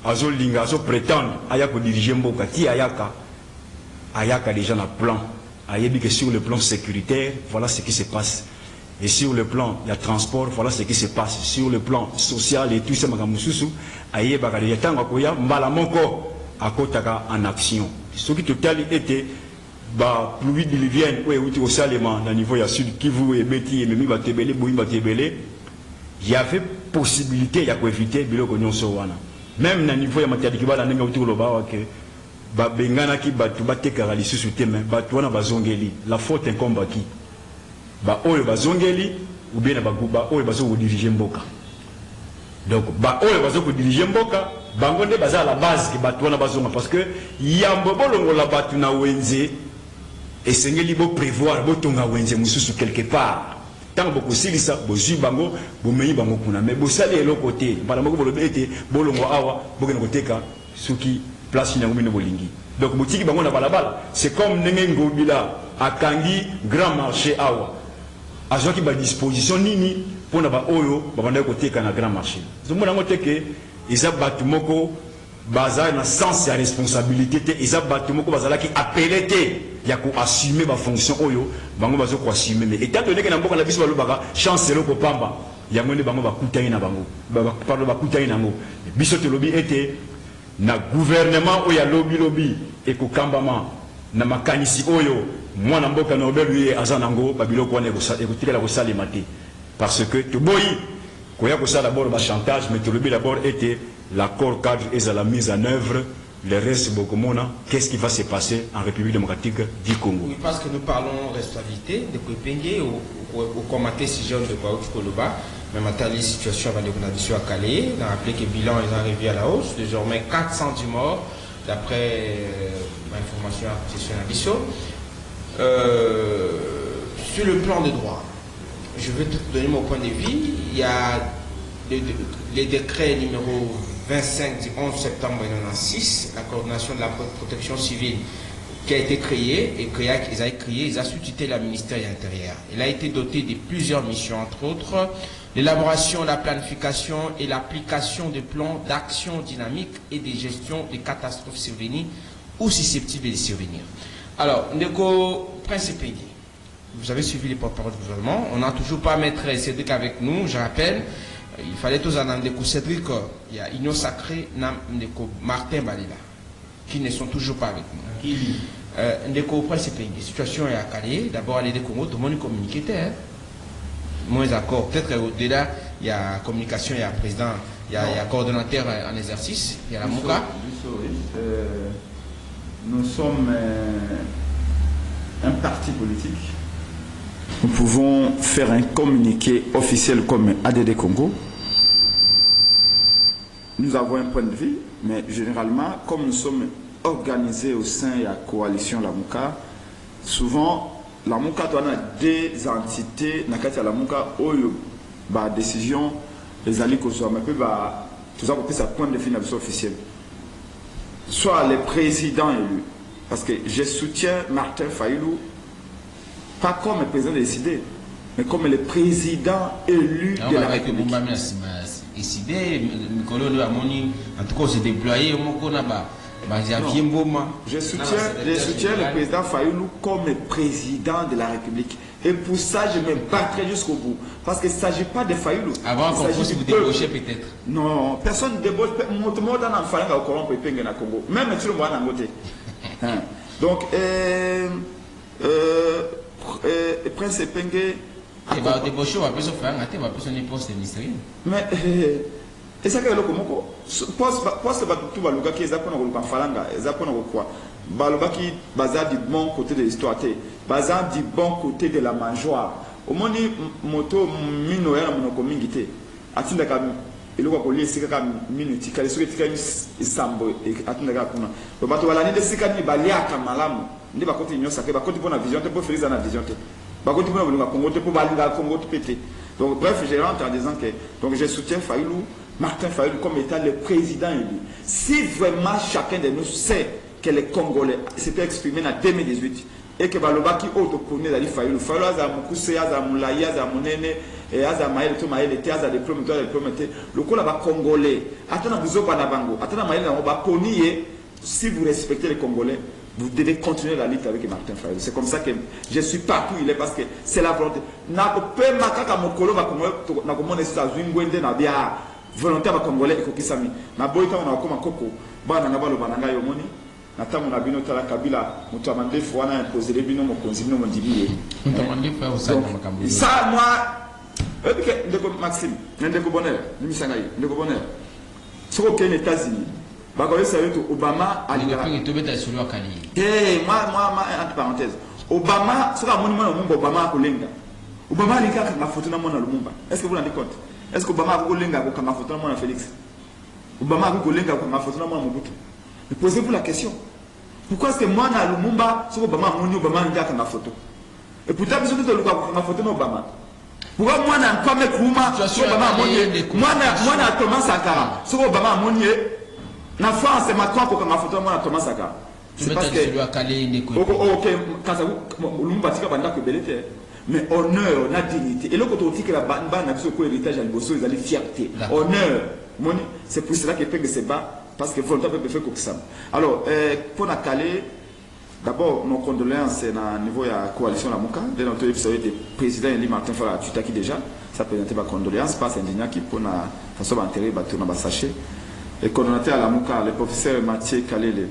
azo linga azo prétendre ayako diriger mboka ti ayaka déjà un plan. Ayebi que sur le plan sécuritaire, voilà ce qui se passe. Et sur le plan de transport, voilà ce qui se passe. Sur le plan social et tout ça, Magamususu, ayeba ka déjà tango koya mbala moko akotaka en action. Ce qui total était pluie diluvienne ou outi au Salema dans niveau ya sud Kivu et Beti et Memi Batebele, Boui Batebele, il y avait possibilité ya ko éviter biloko nyonso wana. Même dans niveau ya matadi kibala ndenge outi loba ke ba bengana ki batu batekara lisusu te mais batu wana bazongeli. La faute incombe à qui? Ba oyo bazongeli ou bien ba guba oyo bazo diriger mboka. Donc ba oyo bazo diriger mboka, bango nde baza à la base que batu wana bazonga parce que yambo bolongo la batu na wenze et sengeli bo prévoir bo tonga wenze mususu quelque part. tant beaucoup silisa bozu bango bomei bango kuna mais bosali elo côté bana moko bolobe ete bolongo awa bokene koteka soki place nyango mine bolingi donc botiki bango na balabala c'est comme ndenge ngobila akangi grand marché awa azwaki ba disposition nini pona ba oyo babanda koteka na grand marché zomona ngoteke isa batu moko baza na sens ya responsabilité te isa batu moko bazala ki appelé te ya ko assumer ba fonction oyo bango bazo ko assumer mais étant donné que na mboka na biso balobaka chance lo ko pamba ya ngone bango bakutani na bango pardon bakutani nango biso te lobi ete na gouvernement oyo lobi et ko kambama na makanisi oyo mwana mboka na obelu ye azanango babiloko wana ekotikela ko salima te parce que to boyi ko ya ko sala d'abord ba chantage mais to lobi d'abord ete l'accord cadre est à la mise en œuvre. Le reste, qu'est-ce qui va se passer en République démocratique du Congo? Oui, parce que nous parlons de responsabilité, de Kwepenge, au commenter si jeune de Kwaouch Koloba, mais maintenant les situations avec les conditions à Calais, on a rappelé que le bilan est arrivé à la hausse, désormais 410 morts, d'après l'information à possession d'Abisso. Sur le plan de droit, je vais te donner mon point de vue. Il y a les décrets numéro 25 du 11 septembre 1996, la coordination de la protection civile qui a été créée et ils ont sous-titré le ministère de l'Intérieur. Il a été doté de plusieurs missions, entre autres l'élaboration, la planification et l'application de plans d'action dynamique et de gestion des catastrophes survenues ou susceptibles de survenir. Alors, Ndeko Prince Epenge, vous avez suivi les porte-parole du gouvernement, on n'a toujours pas Maître Cédric avec nous, je rappelle. Il fallait tous en Ndeko Cédric, il y a Union Sacrée, Ndeko Martin Balila, qui ne sont toujours pas avec nous. Ndeko Prince Epenge, situation est à Calais, d'abord à l'État Congo, tout le monde communiquait, moins d'accord. Peut-être au-delà, il y a communication, il y a président, il y a coordonnateur en exercice, il y a la MOUCA. Nous sommes un parti politique. Nous pouvons faire un communiqué officiel comme ADD Congo. Nous avons un point de vue, mais généralement, comme nous sommes organisés au sein de la coalition La Mouka, souvent, La Mouka doit avoir des entités, la Mouka, où la décision, les alliés que soit, mais tout ça, c'est un point de vue officiel. Soit les présidents élus, parce que je soutiens Martin Fayulu, pas comme le président décidé, mais comme le président élu de la République. En tout cas, c'est déployé au Mokonaba. Je soutiens le président Fayulu comme le président de la République. Et pour ça, je me battrai jusqu'au bout. Parce qu'il ne s'agit pas de Fayulu. Avant qu'on puisse vous débaucher peut-être. Non, personne ne débauche. Tout le monde a un enfant au Congo pour le Congo. Même tout le monde a un côté. Donc, Prince Epenge. Il va débaucher, on va plus se faire un poste ministériel. Mais. Et ça, c'est le Congo. Poste tout baluga qui est à la falanga, est à quoi? Baluga qui bazar du bon côté de l'histoire, bazar du bon côté de la mangeoire. Au moins, moto mino ya monoko mingité. Atinda ka iloko ko lesi ka minuti ka leso ketika isambo atinda ka kuna. Ba bato wala ni desika ni baliaka malamu. Ndi ba côté nyosa ke ba côté pour na vision te pour faire na vision te. Ba côté pour na Congo te pour balinga Congo te pété. Donc bref, je rentre en disant que donc je soutiens Fayulu, Martin Fayulu comme étant le président élu. Si vraiment chacun de nous sait que les Congolais s'étaient exprimés en 2018 et que Balobaki autoprôné d'aller Fayulu, Fayulu a Moukousse, a Moulaye, a Mounene, et a Maël, tout Maël était, a des promoteurs, des promoteurs, le coup là-bas Congolais, attendant vous au Banabango, attendant Maël, on va ponier, si vous respectez les Congolais, vous devez continuer la lutte avec Martin Fayulu. C'est comme ça que je suis partout où il est parce que c'est la volonté. N'a pas makaka mokolo va comme na comme ça zwingwende na bia volonté va congolais ko kisami. Na boyta on a comme koko bana na balo bananga yo moni. Na tamu na bino tala kabila mutu amande fo wana imposer les bino mo konzino mo dibiye. Mutu amande fa au sein makambo. Ça moi ndeko Maxime, ndeko Bonheur, nimisangai, ndeko Bonheur. Soko ken États-Unis. Obama a moi, entre parenthèses, Obama sera mon numéro Obama à Kolenga. Obama a les gars qui m'a photo dans mon Lumumba. Est-ce que vous vous rendez compte? Est-ce que Obama a Kolenga qui m'a photo dans mon Félix? Obama a Kolenga qui m'a photo dans mon Mobutu. Mais posez-vous la question. Pourquoi est-ce que moi, dans Lumumba, c'est Obama a Obama a qui m'a photo? Et pourtant, vous avez dit que ma photo dans Obama. pourquoi moi na quoi me kuma so baba monye moi na Thomas Sankara so baba monye na France Macron ko kama photo moi na Thomas Sankara c'est parce que celui à Calais ne OK quand ça lumba tika banda ko belete mais honneur na dignité et le côté aussi que la banda na biso ko héritage à Liboso ils allaient fierté honneur moni c'est pour cela que Penge se bat parce que volonté peut faire comme ça alors pour na Calais d'abord, nos condoléances à niveau de la coalition La Mouka. Dès notre épisode, le président Eli Martin Fala Tutaki déjà, ça présentait ma condoléance, pas indigné qui pour la façon d'enterrer, tourner ma sachet. Et coordonnateur à La Mouka, le professeur Mathieu Calais, le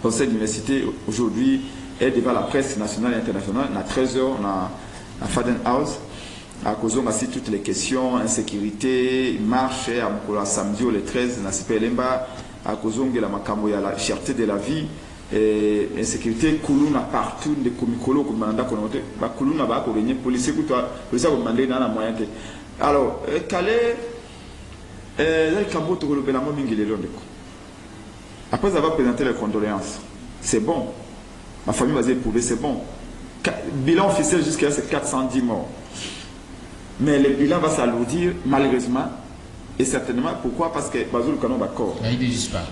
conseil d'université, aujourd'hui, est devant la presse nationale et internationale. À 13h, on a à Faden House, à cause de toutes les questions, insécurité, marche, à Moukola samedi, le 13, à Sipelemba, à cause de la cherté de la vie. Et insécurité kuluna partout de komikolo ko mananda ko note ba kuluna ba ko gagner policier ko policier ko demander na moyen que alors Calais là kambo to ko bela mo mingile londeko après avoir présenté les condoléances c'est bon ma famille va éprouver c'est bon bilan officiel jusqu'à c'est 410 morts mais le bilan va s'alourdir malheureusement et certainement pourquoi parce que bazou canon d'accord il n'existe pas.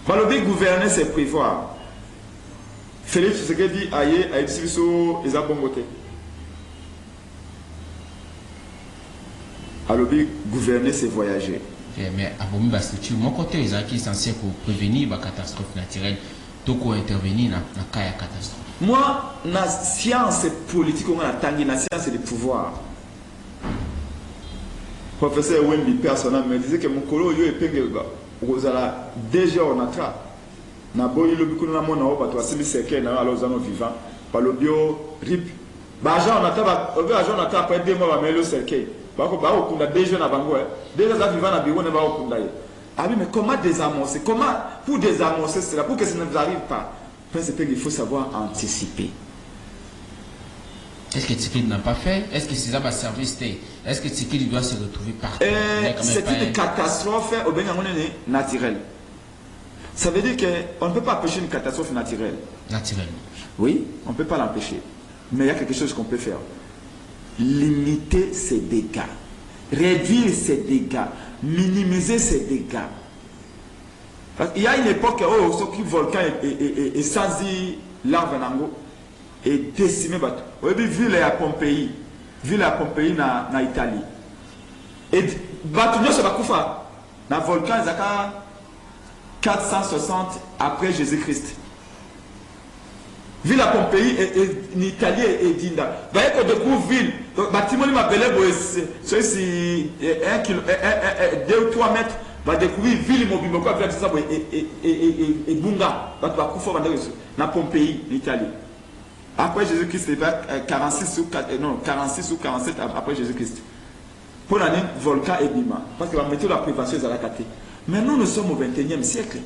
Balobi gouverner c'est prévoir. Félix Tshisekedi aye a ibiso eza bongote. Balobi gouverner c'est voyager. Mais à Bomi Bastructure, mon côté ils sont censés prévenir la catastrophe naturelle, donc intervenir dans la cas de catastrophe. Moi, la science politique on a tangi la science du pouvoir. Professeur Wembi personnel me disait que mon colo yo epenge Rosala déjà on a tra na boyi lo bikuna mona o bato asimi seke na alors zano vivant par le bio rip ba ja on a ta o ba ja on a ta après 2 mois ba melo seke ba ko kunda déjà na bango déjà za vivant na biwo ne ba o kunda ye ah oui mais comment désamorcer comment pour désamorcer cela pour que ça ne nous arrive pas c'est qu'il faut savoir anticiper. Est-ce que Tshisekedi n'a pas fait? Est-ce que c'est ça va servir? Est-ce que Tshisekedi doit se retrouver partout? C'est une catastrophe naturelle. Ça veut dire qu'on ne peut pas empêcher une catastrophe naturelle. Naturelle. Oui, on ne peut pas l'empêcher. Mais il y a quelque chose qu'on peut faire. Limiter ses dégâts. Réduire ses dégâts. Minimiser ses dégâts. Il y a une époque où ce volcan est sans l'arbre nango. Et décimé bateau. Vous avez vu la Pompéi na Italie. Et bateau nous va kufa. Na volcan zaka 460 après Jésus-Christ. Ville à Pompéi et en Italie et Dinda. Vous voyez qu'on découvre ville. Donc bâtiment m'a belé c'est 2 ou 3 mètres. Va découvrir ville mobile quoi avec ça et bunga. Va kufa na Pompéi l'Italie. Après Jésus-Christ, il va 46 ou 47 après Jésus-Christ. Pour l'année, volcan et bima. Parce que la méthode de la prévention est à la carte. Mais nous sommes au 21e siècle.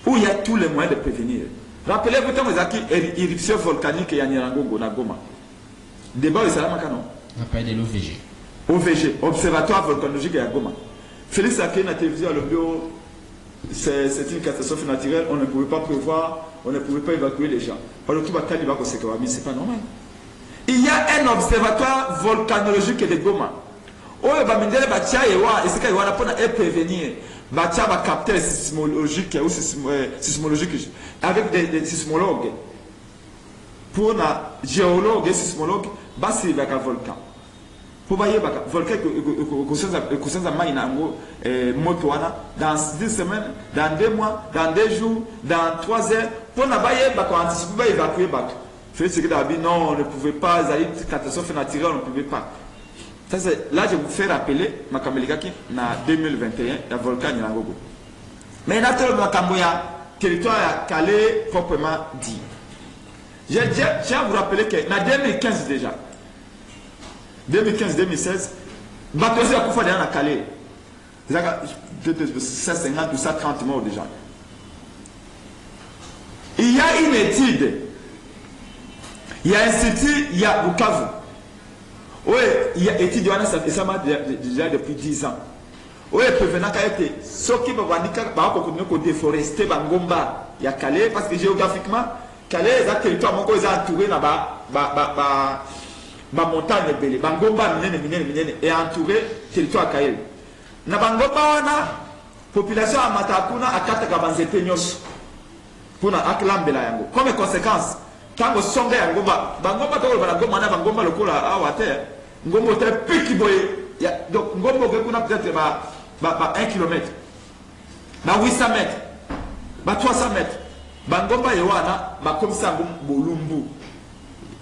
Où il y a tous les moyens de prévenir. Rappelez-vous quand vous avez éruption volcanique et Yanyirango na Goma. Débat au Salamakano. On appelle de l'OVG. OVG, Observatoire volcanologique à Goma. Félix Aké, la télévision, le bureau, c'est une catastrophe naturelle, on ne pouvait pas prévoir. On ne pouvait pas évacuer les gens. C'est pas normal. Il y a un observatoire volcanologique de Goma. Où il va me dire et prévenir. Il va capter sismologique ou sismologique avec des sismologues. Pour les géologues et sismologues, il y a un volcan. Pour voir le volcan dans 10 semaines, dans 2 mois, dans 2 jours, dans 3 heures, pour anticiper évacuer le bateau. Non, on ne pouvait pas, il y a une catastrophe naturelle, on ne pouvait pas. Là, je vous fais rappeler, en 2021, le volcan Nyangogo. Mais naturellement, le territoire à Calais proprement dit. Je tiens à vous rappeler que en 2015 déjà, 2015-2016, bateau à Koufa à Calais. 150 ou 130 morts déjà. Il y a une étude. Il y a un institut, il y a Bukavu. Oui, il y a une étude, et ça m'a déjà depuis 10 ans. Oui, prévenant qu'il y a été. Ce qui va continuer à déforester Bangomba, il y a Calais, parce que géographiquement, Calais est un territoire qui est entouré là-bas. ba montagne belé bangomba minene et entouré territoire Kael na bangomba wana population a matakuna akataka banzete nyos pona aklambela yango comme conséquence tango songa yango bangomba to bana ngomba na bangomba lokola awate ngombo te piki boye ya donc ngombo ke kuna peut-être ba 1 km ba 800 mètres ba 300 mètres bangomba yewana ba comme ça bolumbu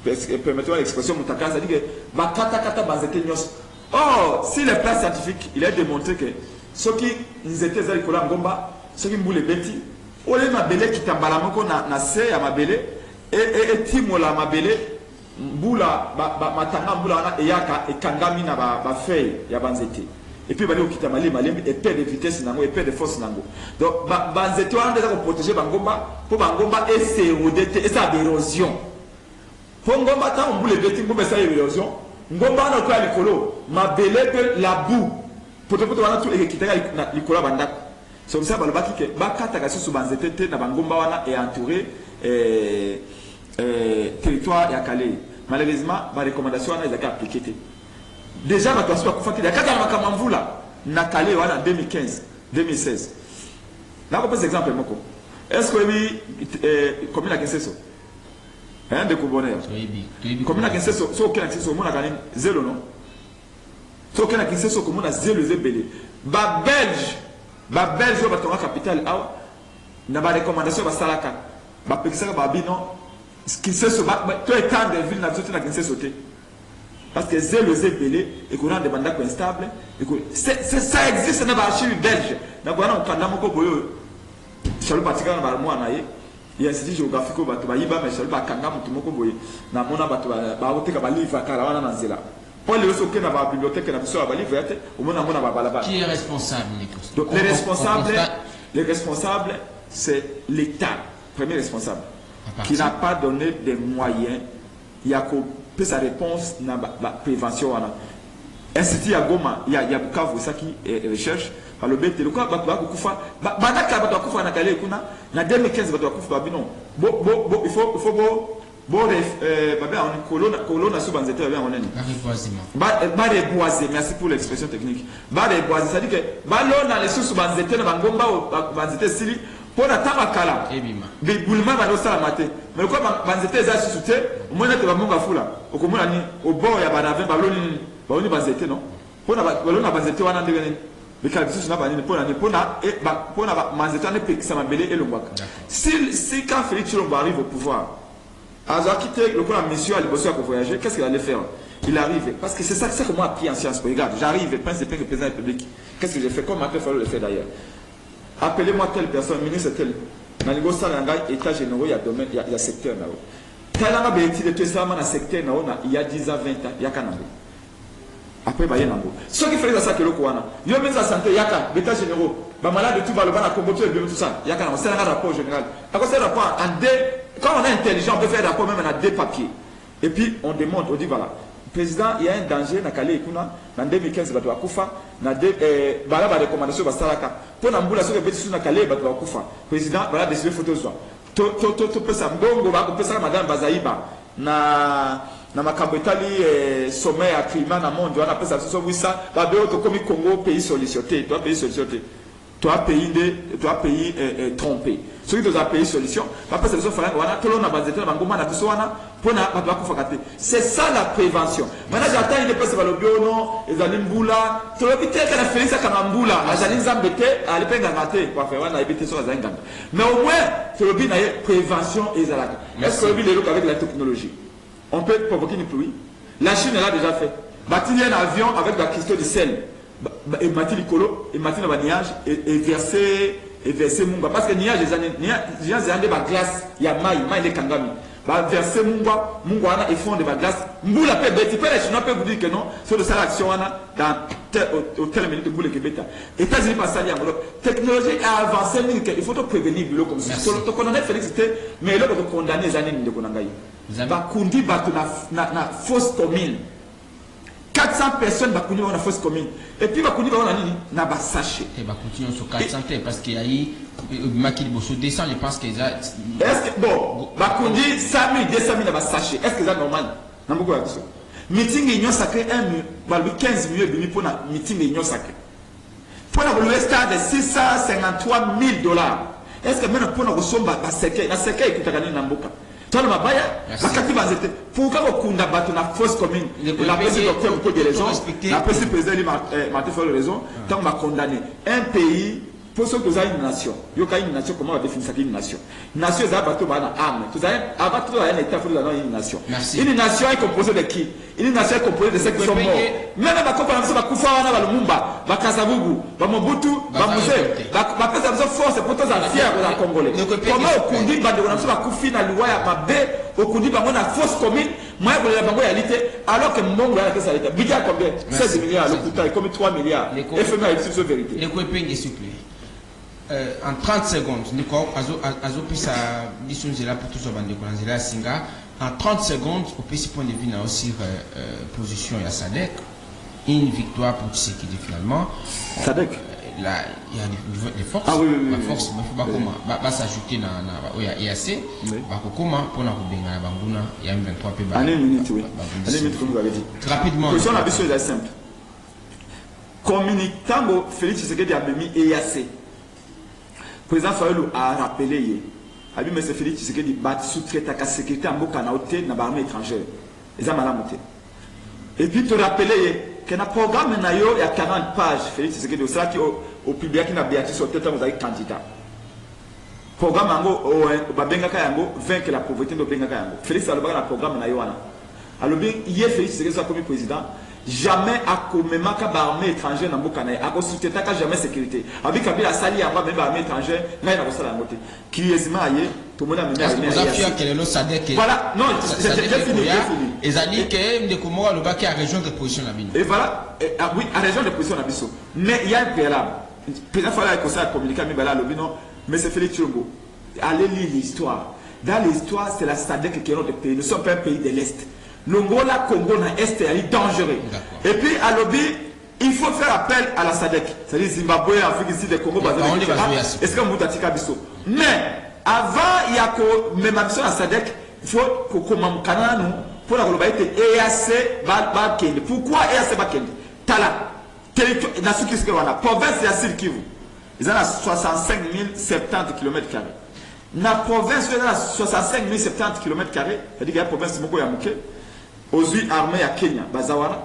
permettez-moi l'expression mutaka ça dit que ba kata banzete nyos. Oh, si les plans scientifiques, il est démontré que ceux qui étaient dans le ngomba, ceux qui mboule beti, ou les mabele qui tambalamoko na se ya mabele et timola mabele mbula matanga mbula wana eyaka ekangami na ba feuille ya banzete. Et puis bali okita malem et perd de vitesse nango et perd de force nango. Donc banzete wana déjà pour protéger bangomba pour bangomba et c'est et ça d'érosion. Pour ngomba ta mboule beti ngomba ça érosion. Ngomba na kwa likolo mabele pe la boue poto wana tout ekitaka likolo bandako c'est comme ça balobaki ke bakata kasi su banzete te na bangomba wana est entouré territoire ya Calais. Malheureusement ba recommandation wana ezaka appliquée déjà ba toaswa kufaki ya kaka makamamvula na Calais wana 2015 2016 na ko pose exemple moko est-ce que oui commune à Kinseso hein de Kubonera comme na Kinseso so aucun accès au monde a zéro non so aucun accès au monde a zéro belé ba belge ba tonga capitale awa na ba recommandation ba salaka ba pekisa ba bino Kinseso ba to étant de ville na tout na Kinseso te parce que zéro belé et qu'on a des bandes instables et que c'est ça existe na ba archive belge na bwana ukanda moko boyo chalo patika na ba mwana ye il y a un institut géographique bato bayiba mais seul bakanga mutu moko boye na mona bato ba oteka ba livre kala wana na nzela pour les autres na ba bibliothèque na biso ba livre yate au mona ba balaba qui est responsable Nikos? Donc les responsables c'est l'État premier responsable qui n'a pas donné des moyens il y a que sa réponse na ba prévention wana institut ya Goma il y a Bukavu ça qui recherche par le bête de quoi bakufa banaka bato kufa na Calais kuna na 2015 bato kufa bino il faut babé en colonna sous banzete babé en nani ba reboiser merci pour l'expression technique ba reboiser ça dit que balona les sous banzete na bangomba banzete sili pour na tabakala ebima be bulma ba no sala mate mais quoi banzete za sous te au moins te ba monga fula okomona ni au bord ya banave baloni banzete non pour na balona banzete wana ndenge mais quand tu n'as pas ni pour manzeto ne peut que ça m'abelé et le waka si quand Félix Tshilombo arrive au pouvoir a quitté le quoi monsieur Ali Bosso a voyager qu'est-ce qu'il allait faire il arrive parce que c'est ça que moi appris en sciences regarde j'arrive pense que président de la République qu'est-ce que j'ai fait comme après fallu le faire d'ailleurs appelez-moi telle personne ministre tel na ligosa na ngai état généraux il y a domaine il y a secteur là talanga be étude tout ça na secteur na il y a 10 à 20 ans il y a kanambe. Après, il y a ceux qui font ça, c'est le Kouana. Il y a la santé, il y a l'état général. Les malades de tout va le bas, tout ça. Il y a un rapport général. Quand on est intelligent, on peut faire un rapport même à deux papiers. Et puis, on demande, on dit voilà. Président, il y a un danger dans Calais, en 2015, il y a une recommandation de Salaka. Pour l'ambulance, il y a Calais, président, il y a des photos. Tu peux ça, madame Bazaïba. Na makambo etali sommet à climat na monde wana pesa so wisa ba be to komi Congo pays solutionné toi pays trompé ceux qui ont pays solution ba pesa so fala wana tolo na bazete na bangoma na biso wana pona ba kufa kate c'est ça la prévention maintenant j'attends il pesa ba lobiono ezali mbula to lobite kana Félix kana mbula azali nzambete alipenga ngate kwa faire wana ibite so azanga mais au moins to lobi na prévention ezalaka est-ce que lobi le avec la technologie on peut provoquer une pluie. La Chine l'a déjà fait. Bâtir un avion avec la cristaux de sel. Et bâtir l'écolo, et bâtir le nuage, et verser munga. Parce que nuage, les années de glace, il y a maï les kangami. Verser munga et fond de la glace. Mboula peut bêter. Les Chinois peuvent vous dire que non, sur le salaire action dans telle minute de boule que bêta. États-Unis pas ça, technologie a avancé, il faut prévenir comme ça. Tu connais Félix, mais là, vous condamnez les années de Konangaï. Bakundi na fausse commune 400 personnes bakundi na fausse commune et puis bakundi na nini na ba sachet et bakundi sur 400 parce qu'il y a eu Makili Bosso descend je pense que est-ce que bon bakundi 100 000 200 000 na ba sachet est-ce que c'est normal na mboko ya biso meeting union sacré 15 millions bimi pour na meeting union sacré pour la stade de 653 000 dollars. Est-ce que maintenant pour na kosomba ba seke na seke ikutaka nini na mboka tolo mabaya bakati bazete pour ka kokunda bato na fausse commune la président docteur de raison la président Martin fait raison tant va condamner un pays pour ceux qui ont une nation. Il y a une nation, comment on définit ça une nation? Une nation, c'est un bateau, c'est une âme. Avant tout, il y a un état, il y a une nation. Une nation est composée de qui? Une nation est composée de ceux qui sont morts. Même la compagnie, va Koufa, va Lumumba, va Kasavubu, va Mobutu, va Moussé, va Kasavubu, force, pour tous les fiers de la Congolais. Comment au Kundi, va Koufi, na Louaya, va B, au Kundi, va la fausse commune, moi, je vais la réalité, alors que mon gars, que ça a été. Bidia combien? 16 milliards, le Kouta, comme 3 milliards. FMA est sur vérité. Les copains, s'il vous plaît. En 30 secondes, Azo Pisa Bissonzela pour tous les Singa. En 30 secondes, au petit point de vue, on a aussi position à Sadek. Une victoire pour Tshisekedi finalement. Sadek. Là, il y a des forces. Ah oui, la force, il va s'ajouter dans EAC. Bakokoma pour la Rubenga na Banguna, il y a une 23 p. Année minute, oui. Année minute, comme vous l'avez dit. Rapidement. Question la question est simple. Communiquant Félix Tshisekedi a mis EAC. Le président Fayoulou a rappelé, il a dit, M. Félix Tshisekedi bat sous-traité à la sécurité en Bokanaoté dans l'armée étrangère. Ils ont mal. Et puis, tu rappelé qu'il y a un programme, il y a 40 pages, Félix Tshisekedi, c'est là au public qui a bien sur le temps vous avez candidat. Programme, vaincre la pauvreté de Bengaka. Félix Tshisekedi a un programme, alors bien, hier, Félix Tshisekedi a comme président. Jamais à commémorer l'armée étrangère dans Bokanaï, à consulter jamais sécurité. Avec Kabila Sali, à même l'armée étrangère, là il a reçu la motte. Qui est maillé, tout le monde a mené à l'IAC. Voilà, non, j'ai fini. Et ça dit que de Komoro, le bac est à la région de position de la Bino. Et voilà, oui, à la région de position de la Bisso. Mais il y a un préalable. Le président Fala a communiqué à Mibala Lobino, mais c'est Félix Chirombo. Allez lire l'histoire. Dans l'histoire, c'est la SADC qui est notre pays. Nous sommes pas un pays de l'Est. L'Angola, Congo, na Est est dangereux. Et puis, à l'objet, il faut faire appel à la SADC. C'est-à-dire Zimbabwe, Afrique ici, le Congo, est-ce que vous avez dit mais, avant, il y a que, même à la SADC, il faut que, comme on nous, pour la globalité, EAC, Bakende. Pourquoi EAC Bakende? Tala, territoire, dans ce qui se passe, la province de Sud Kivu, ils ont 65 070 km². La province de 65 070 km², c'est-à-dire qu'il y a une province de Moko Yamouké. Aux huit armées à Kenya, Bazawana,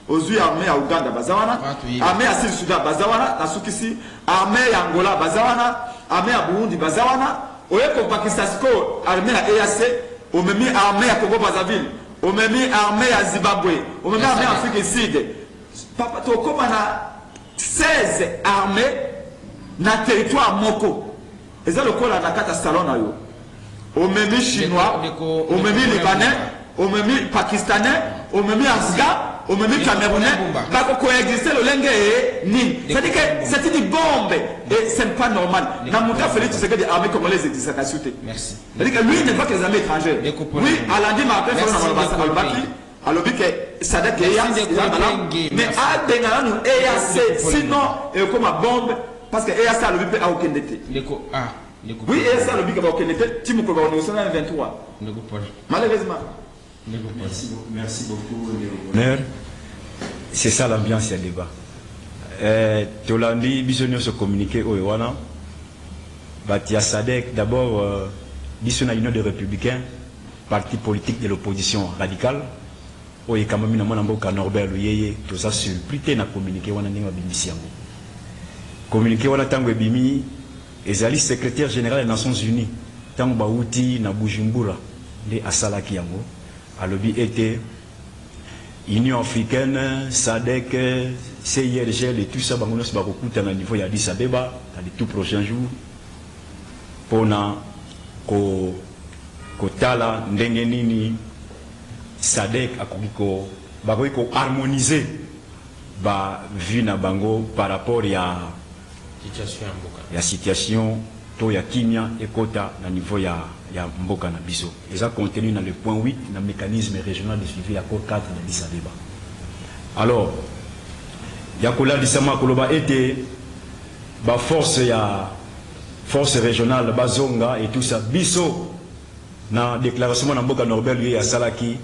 aux huit armées à Ouganda, Bazawana, armée à Sud-Soudan, Bazawana, à Soukissi, armée à Angola, Bazawana, armée à Burundi, Bazawana, au Eko Pakistan, armée à EAC, au même armée à Congo-Brazzaville, au même armée à Zimbabwe, au même armée à Afrique du Sud. Papa, tu comme on a 16 armées dans le territoire Moko. Et ça, le col à Nakata Salon, au même Chinois, au même Libanais. Au même Pakistanais, au même Afghan, au même Camerounais, pas qu'on coexiste le lingue et ni. C'est-à-dire que c'est une bombe et ce n'est pas normal. Namouta Félix Tshisekedi armée congolaise existe à Souté. Merci. C'est-à-dire que lui n'est pas que les armées étrangères. Oui, Alandi Martin fait un baki. Alors que ça date qu'il mais à Bengalano EAC sinon et comme une bombe parce que EAC a le but à aucun été. Oui, EAC a le but à aucun été. Timo Koba on est au 23. Malheureusement. Merci beaucoup, Léonard. C'est ça l'ambiance du débat. Tolandi, Bissonio se communiquer au Ewana. Batia Sadek, d'abord, Bissona Union des Républicains, parti politique de l'opposition radicale. Oye Kamamina Monamboka Norbert Luyeye, tout ça sur plus tard communiqué Wana Ninga Bimisiango. Communiqué Wana Tango Bimi, Ezali secrétaire général des Nations Unies, Tango Baouti na Bujumbura, de Asalaki Yango. Alobi était Union africaine, SADC, CIRGL et tout ça, on va beaucoup à niveau de Addis Abeba dans les tout prochains jours. Pour Kotala, Ndengenini, SADC, a harmoniser la vie na bango par rapport à la situation to ya Kimia et Kota na niveau ya Mboka na biso. Et ça contenu dans le point 8 dans le mécanisme régional de suivi accord 4 d'Addis Abeba. Alors, Yakola Disama Koloba était ba force régionale Bazonga et tout ça biso na déclaration na Mboka Norbert lui ya Salaki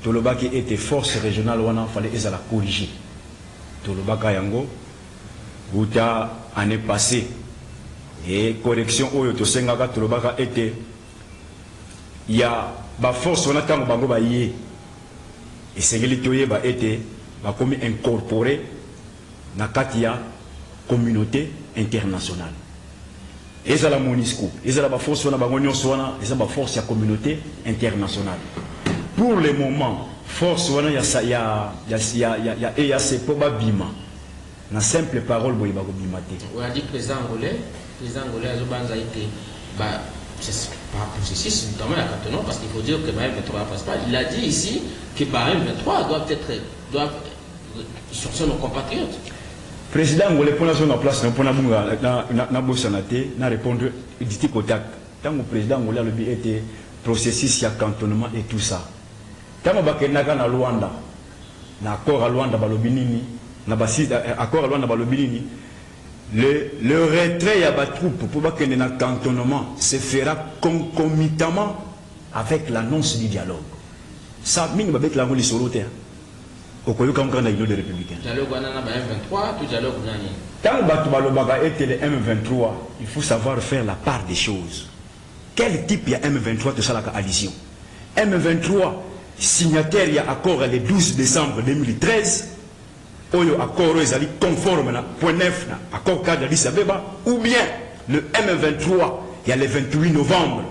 tolobaki était force régionale wana fallait ezala corriger tolobaka yango uta année passée et correction oyo tosengaka tolobaka était il y a ba force wana tango bango ba yé et sengeli toyeba était ba komi incorporé na katia communauté internationale. Et ça la MONUSCO, et ça la force wana bango nyonso wana, et ça ba force ya communauté internationale. Pour le moment, force wana ya EAC pour bima. Na simple parole boy ba ko bimate. On a dit président angolais azobanza été ba c'est pas processus notamment la canton parce qu'il faut dire que M23 passe pas. Il a dit ici que M23 doivent sortir nos compatriotes. Président angolais pour la zone en place pour na bosanate na répondre dit contact. Tant que président angolais le but était processus ya cantonnement et tout ça. Tant que na Luanda na accord à Luanda balobinini na basi accord à Luanda balobinini le retrait à la troupe pour que le cantonnement se fera concomitamment avec l'annonce du dialogue. Ça, minimum avec la police sur l'autre. Au cas où on a des républicains. Dialogue M23, tout dialogue Tant que était le M23, il faut savoir faire la part des choses. Quel type il y a M23 de ça la addition? M23 signataire il y a accord le 12 décembre 2013. Oyo accord ezali conforme na point 9 na accord cadre d'Addis Abeba ou bien le M23 il y a le 28 novembre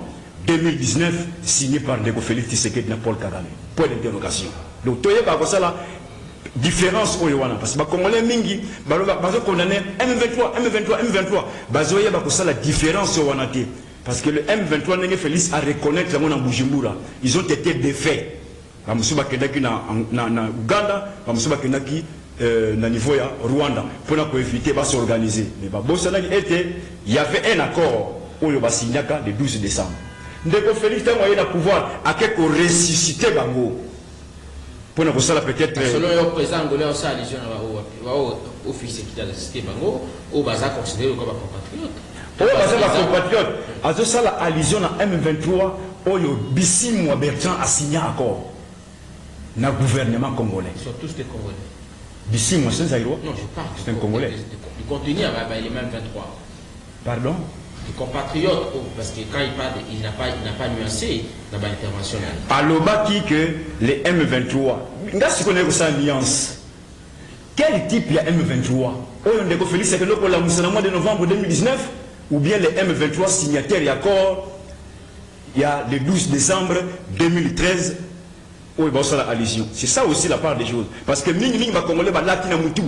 2019 signé par Ndeko Félix Tshisekedi na Paul Kagame. Point d'interrogation. Donc toye ba ko sala différence oyo wana parce que ba congolais mingi bazo condamner M23 bazoye ba ko sala différence oyo wana te parce que le M23 Ndeko Félix a reconnaître mon Bujumbura ils ont été défaits. Ba musuba kendaki na Uganda, ba musuba kendaki na niveau ya Rwanda pour éviter de s'organiser. Mais il y avait un accord où il y a le 12 décembre. Ndeko Félix a moyen de pouvoir à quelque ressusciter Bango. Pour nous ça peut-être. Selon le président angolais, on s'est allié au fils qui a ressuscité Bango, au Baza considéré comme un compatriote. Au Baza compatriote. À ce ça la allusion à M23, Oyo Bissimou Bertrand a signé un accord. Dans le gouvernement congolais. Ils sont tous des Congolais. D'ici, moi, c'est un Zaïrois. Non, je parle. C'est un Congolais. Du contenu, il est même 23. Pardon? Les compatriotes, parce que quand il parle, il n'a pas nuancé dans l'intervention. Alors, qui que les M23, est-ce qu'on a ça alliance? Quel type il y a M23? On a Félix, c'est que le mois de novembre 2019, ou bien les M23 signataires et accords, il y a le 12 décembre 2013. Oui, bon, ça la allusion. C'est ça aussi la part des choses. Parce que Ming va congolais, latina moutou.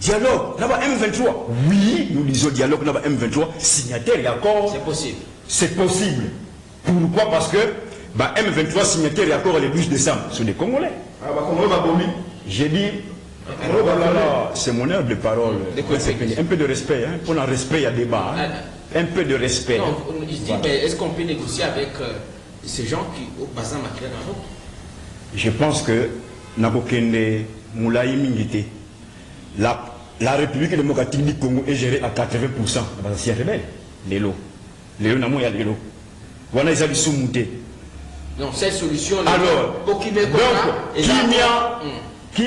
Dialogue, là-bas M23. Oui, nous disons dialogue, là-bas M23, signataire et accord. C'est possible. C'est possible. Pourquoi? Parce que M23 signataire et accord le 12 décembre. Ce sont des Congolais. J'ai dit, c'est mon heure de parole. Un peu de respect. Hein. Pour un respect, il y a débat. Hein. Un peu de respect. Non, il dit, mais est-ce qu'on peut négocier avec ces gens qui, au bassin matériel dans l'autre? Je pense que Nabokende Moulaï Mingité, la République démocratique du Congo est gérée à 80%. C'est rebelle. Les lots. Les lots, il y a les lots. Voilà, ils ont soumouté. Non, cette solution. Alors, donc, qui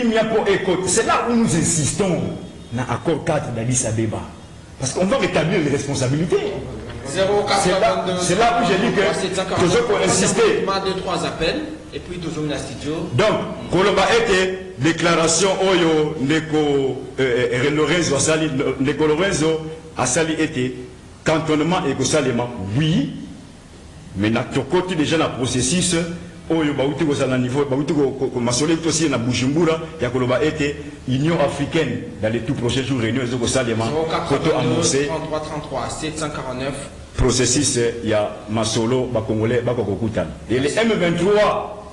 m'y a pour écouter. C'est là où nous insistons dans l'accord 4 d'Addis Abeba. Parce qu'on va rétablir les responsabilités. C'est là où j'ai dit que toujours pour insister. 2-3 appels et puis toujours une studio. Donc, Koloba était déclaration Oyo Neko Lorenzo Asali était cantonnement et Gosalema. Oui, mais notre côté déjà dans le processus Oyo Baouti Gosala niveau Baouti Masole aussi na Bujumbura, ya Koloba était Union africaine dans les tout prochains jours réunions Gosalema. Photo annoncé 33 749. Processus il y a Masolo Bakongolais Bakokokutan. Et les M23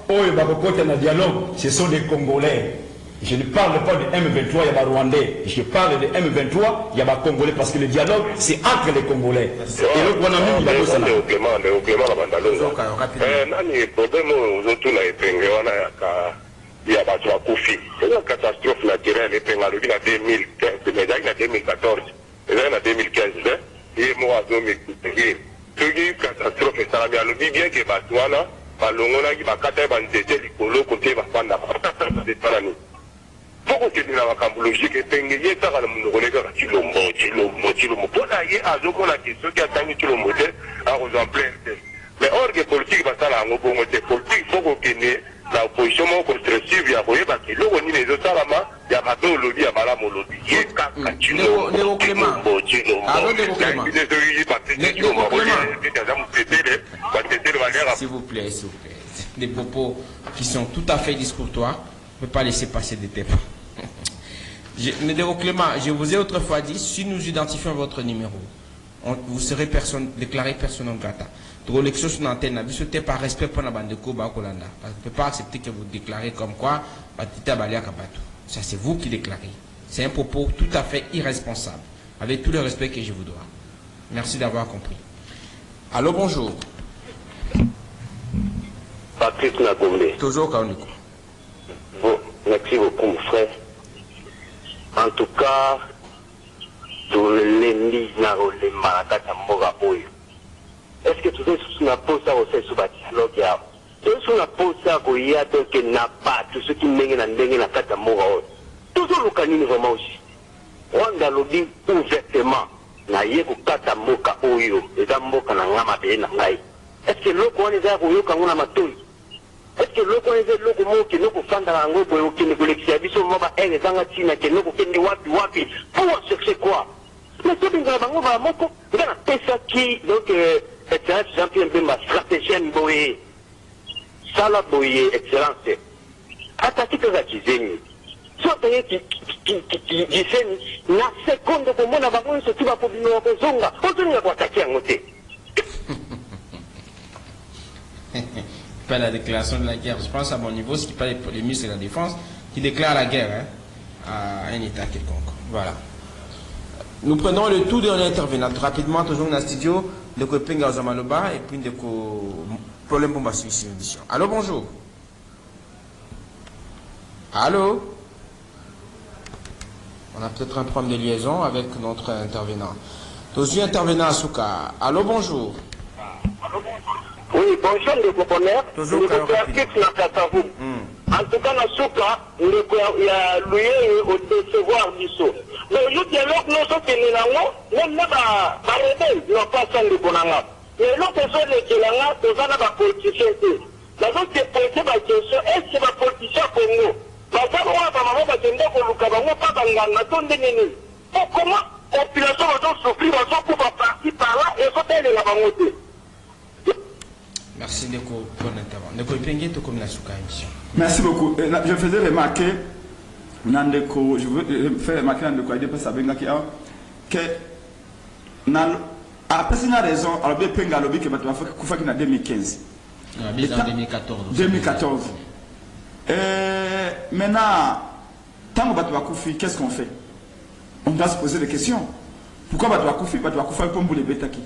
Oyo Bakokota na dialogue, ce sont des Congolais. Je ne parle pas de M23, il y a des Rwandais. Je parle de M23, il y a des Congolais parce que le dialogue, c'est entre les Congolais. Et donc, on a mis il y a ça. Il y a pas de conflit. C'est une catastrophe naturelle. Il y a 2015, il y a 2014, il y a 2015. Il y a une catastrophe. Ça a bien que Batouana, balongona ki bakata ba ndete likolo côté ba fanda de parani poko ke na makambo logique penge yeta kana munoko leka chilombo pona ye azokona ke soki atangi chilombo te a rejoindre mais or que politique basala ngo bongo te politique poko ke ne la opposition mo constructive ya koyeba ke loko ni les osalama ya bato lobby ya malamu lobby ye kaka chilombo s'il vous plaît, des propos qui sont tout à fait discourtois. On ne peut pas laisser passer des débats. Nédéro Clément, je vous ai autrefois dit, si nous identifions votre numéro, vous serez déclaré personne non grata. Pour l'élection sur l'antenne, c'était par respect pour la bande de Koba Kolanda. On ne peut pas accepter que vous déclarez comme quoi, ça c'est vous qui déclarez. C'est un propos tout à fait irresponsable, avec tout le respect que je vous dois. Merci d'avoir compris. Allô, bonjour. Patrick Nagombe. Toujours Kaoniko. Bon, merci beaucoup, mon frère. En tout cas, dans le lundi, est-ce que tu sais ce qu'on pose ça au sein de dialogue? Est-ce qu'on pose ça au Yato qui n'a pas tout ce qui mène à la Katamora? Toujours le canine vraiment aussi. On a lobby ouvertement. Na yeko kata moka oyo eza mboka na ngama be na ngai. Est-ce que loko wana eza koyo kanguna matoi? Est-ce que loko wana eza loko moki noko fanda ngo boyo kine koleksia biso moba ene zanga tina ke noko kende wapi pour chercher quoi? Mais to binga bango ba moko ngana pesa ki donc excellence Jean-Pierre Mbemba stratégien boye sala boye excellence. Ataki to za kizenyi. Sote qui na seconde pour mon abandon ce qui va pour nous zonga on ne va attaquer en côté. Pas la déclaration de la guerre. Je pense à mon niveau, ce qui parle des ministres de la Défense qui déclare la guerre à un État quelconque. Voilà. Nous prenons le tout dernier intervenant rapidement, toujours dans le studio de Kopenga Ozamaloba et puis de problème pour ma édition. Allô, bonjour. Allô. On a peut-être un problème de liaison avec notre intervenant. Toujours intervenant à Souka. Allô, bonjour. Oui, bonjour les coponneurs. Toujours en tout cas, dans Souka, il y a loué au décevoir du saut. Mais le dialogue, nous sommes tenus là, même pas arrêté, nous n'avons pas ça de bonanga. Mais l'autre chose, c'est que là, nous avons des politiciens. La chose qui est posée ma question, est-ce que c'est un politicien pour nous? Comment la population va souffrir, va pouvoir partir par là et sauter de la banque. Merci Neko pour l'intervention. Merci beaucoup. Je faisais remarquer, je veux faire remarquer que après c'est une raison, alors bien Penga lobby que tu vas faire en 2015. En 2014. 2014. Maintenant, tant que tu vas couper, qu'est-ce qu'on fait? On doit se poser des questions. Pourquoi tu vas couper? Tu vas couper pour les bétaki.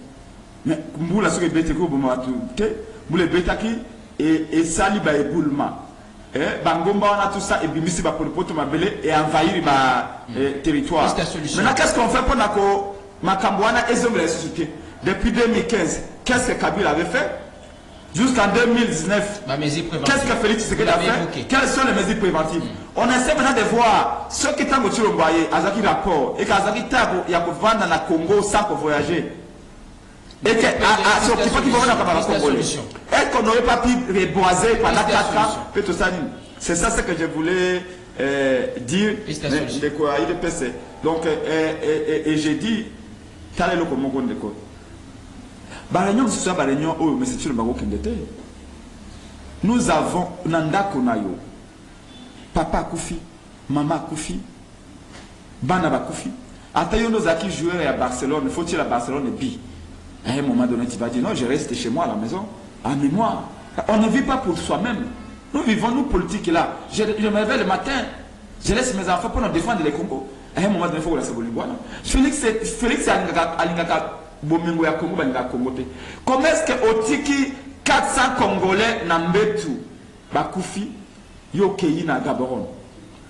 Mais pour la souris bétaki, pour les bétaki et sali ba éboulement. Bangomba on a tout ça et bimisi ba pour mabele et envahir le territoire. Maintenant, qu'est-ce qu'on fait pour nako Makambouana et Zombe société? Depuis 2015, qu'est-ce que Kabila avait fait? Jusqu'en 2019, qu'est-ce que Félix Tshisekedi a fait? Quelles sont les mesures préventives? On essaie maintenant de voir ceux qui sont au Mboye, Azaki rapport, et qu'Azaki Tabo, il y a pour vendre dans le Congo sans voyager. Et que ceux qui vont venir dans le Congo. Est-ce qu'on n'aurait pas pu reboiser pendant 4 ans? C'est ça ce que je voulais dire. De quoi il est PC. Donc, et j'ai dit, t'as le Congo de quoi? Nous avons Nanda Konayo, Papa Koufi, Maman Koufi, Banaba Koufi. Atayo nos acquis joueurs à Barcelone, faut-il à Barcelone et bi? À un moment donné, tu vas dire non, je reste chez moi à la maison, en mémoire. On ne vit pas pour soi-même. Nous vivons, nous politiques là. Je me réveille le matin, je laisse mes enfants pour nous défendre les Congo. À un moment donné, il faut que la Sabolibouana. Félix Alingaka. Comment est-ce que Otiki 400 Congolais n'ambetu Bakoufi Yokei na Gaborone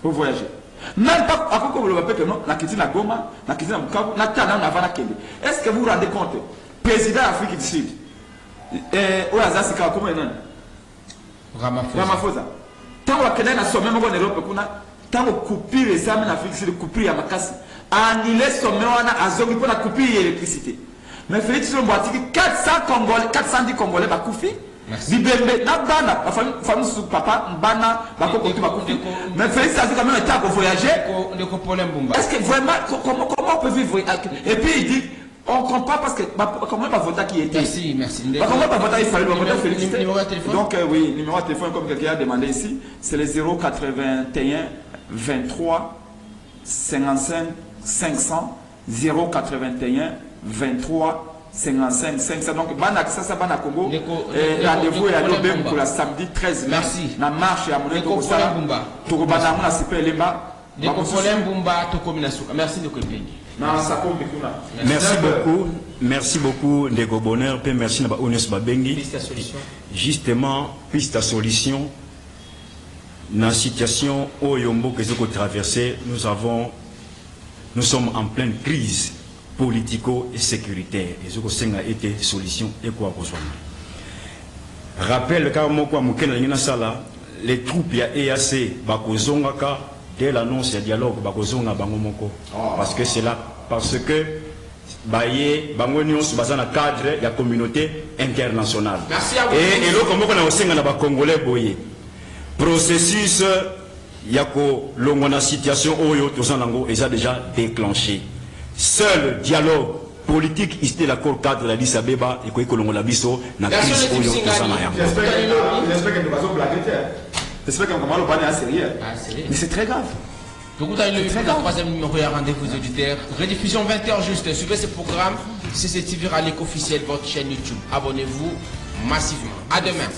pour voyager? Même pas à quoi vous le répétez, non? La Kitine à Goma, la Kitine à Bukavu, la Tana na Vana Kende. Est-ce que vous vous rendez compte? Président d'Afrique du Sud, Oyaza Sika, comment il est? Ramaphosa. Tant que nous sommet en Europe, tant que coupure les âmes en Afrique, c'est de couper à ma casse. Annuler sommet en Azog pour la couper l'électricité. Mais Félix Lomboati, 410 Congolais va couper. Bibembe, na bana, la famille sous papa, bana, bako kotu ba couper. Mais Félix a dit quand même un temps pour voyager. Est-ce que vraiment, comment on peut vivre? Et puis il dit, on ne comprend pas parce que comment pas voter qui était. Merci. Comment pas voter il fallait voter Félix. Numéro de téléphone. Donc oui, numéro de téléphone comme quelqu'un a demandé ici, c'est le 081 23 55 500 081 23 55 500. Donc ça bana Congo. Rendez-vous est à l'OBM pour la samedi 13 mai. Merci. La marche à Monaco pour ça. Tout bana mon super lemba. Merci de Kopenhague. Merci beaucoup Ndeko Bonheur, puis merci Naba Ones Babengi. Piste solution. Justement, piste solution. Dans la situation où Yombo que nous traversé, nous sommes en pleine crise politico et sécuritaire. Et ce que a été solution et quoi pour soi. Rappel car moi les troupes ya EAC bakozongaka dès l'annonce du dialogue bakozonga bango moko parce que c'est là parce que baye bango nyonso bazana cadre ya communauté internationale. Merci à vous. Et lo komoko na osenga na ba congolais boye processus ya ko longona situation oyo tozanango est déjà déclenché. Seul dialogue politique ici l'accord cadre de l'Addis Abeba et ko longola biso na crise oyo tozana. J'espère que nous allons blaguer. J'espère qu'on va le parler à sérieux. Mais c'est très grave. Donc vous avez le troisième numéro et rendez-vous aux auditeurs. Rediffusion 20h juste. Suivez ce programme. CCTV Rallye officiel, votre chaîne YouTube. Abonnez-vous massivement. À demain.